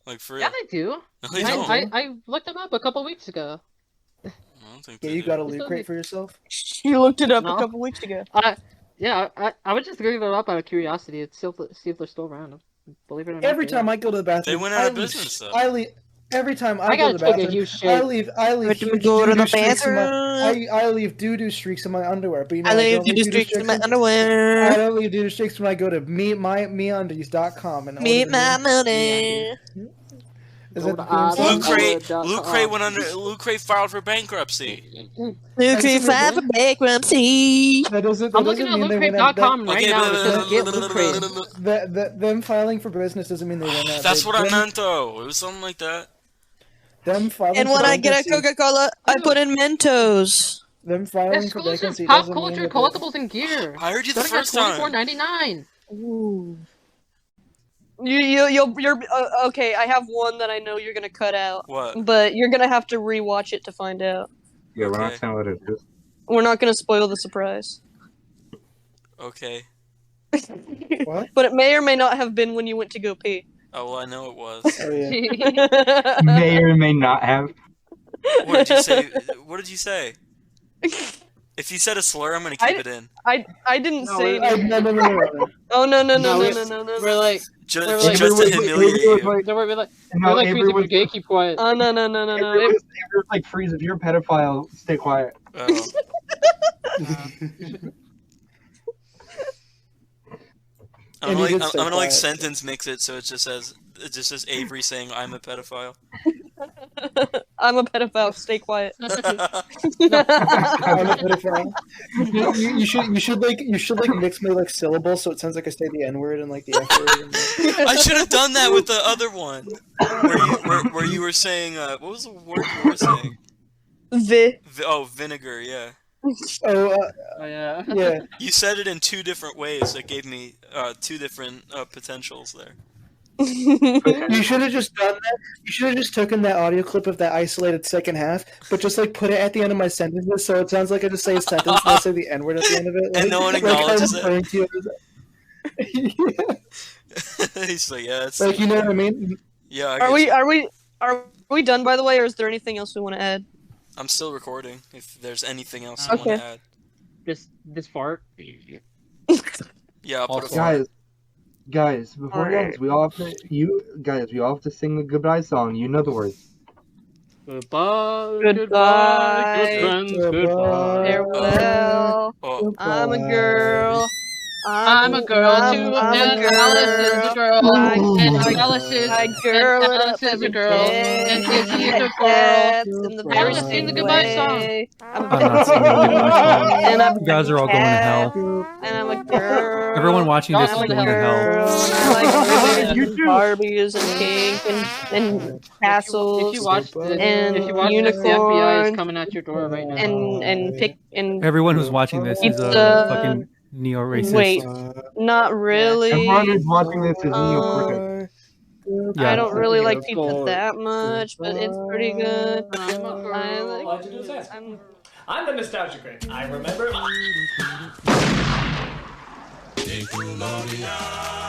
Like for real. Yeah, they do. No, they don't. I looked them up a couple weeks ago. I don't think Yeah, they you do. got a Loot Crate for yourself? You looked it up No. a couple weeks ago. Yeah, I was just looking them up out of curiosity. See if they're still around. Believe it or not. Every time I go to the bathroom, They went out of business though. Every time I I go to the gotta take a bathroom, huge shit. I leave huge go to the doo-doo streaks in bathroom. I leave doo-doo streaks in my underwear. But you know, I don't leave doo-doo streaks in my underwear. I don't leave doo-doo streaks when I go to meundies.com and Meet order my the- money. Is that the Loot theme Crate. song? Loot Crate went under. Loot Crate filed for bankruptcy. Loot Crate filed for bankruptcy. That doesn't I'm looking at mean they went out. lootcrate.com right now. It says get Loot Crate. Them filing for business doesn't mean they went out. That's what I meant though. It was something like that. Them filing And for when I get a bankruptcy- Coca-Cola, I put in Mentos. them filing for Exclusive bankruptcy pop doesn't mean culture that collectibles and gear. I heard you the Starting at first time. $24.99. Ooh. You're okay. I have one that I know you're gonna cut out. What? But you're gonna have to rewatch it to find out. Yeah, we're not Okay. saying what it is. We're not gonna spoil the surprise. Okay. What? But it may or may not have been when you went to go pee. Oh, well, I know it was. Oh, yeah. May or may not have. What did you say? What did you say? If you said a slur, I'm gonna keep it in. I didn't say No. Oh no. We're like, Just like- to humiliate you. we're like, No, please, Avery if you're was, gay, keep quiet. Oh no. Avery was like, Freeze, if you're a pedophile, stay quiet. Oh. I'm And he did gonna stay like quiet. sentence mix it so it just says Avery saying I'm a pedophile. I'm a pedophile. Stay quiet. I'm a pedophile. You should like mix my like syllables so it sounds like I say the N word and like the F word. And, I should have done that with the other one, where you were saying what was the word you were saying? Vinegar, yeah. oh yeah. yeah. You said it in two different ways. That gave me two different potentials there. You should have just done that. You should have just taken that audio clip of that isolated second half, but just like put it at the end of my sentences so it sounds like I just say a sentence and I say the N word at the end of it. Like, And no one like acknowledges I'm referring to it. He's like, yeah, it's Like, you know what I mean? yeah. I Are get we you. are we done by the way, or is there anything else we want to add? I'm still recording. If there's anything else you want to add, This fart. yeah, I'll put a Guys, before it ends, we all have to sing the goodbye song. You know the words. Goodbye. Goodbye. Good friends. Goodbye. Farewell. Oh, I'm a girl. I'm a girl too, and Alice is a girl, and Alice is I girl it Alice up is a every girl, day. and Izzy is a girl. Cats in the Everyone very sing the same goodbye way. song. I'm I'm not singing the goodbye song. And I'm You guys are all going to hell. And I'm a girl. Everyone watching this is I'm a going to hell. girl. And I like ribbons and Barbies and pink and castles. If you watch this, and if you watch this, the FBI is coming at your door right now. And Everyone who's watching this is Pizza. fucking neo-racist. Wait, not really. Everyone who's watching this is neo Yeah. I don't really like pizza that much, but it's pretty good. I'm the nostalgia critic. I remember. Nickelodeon.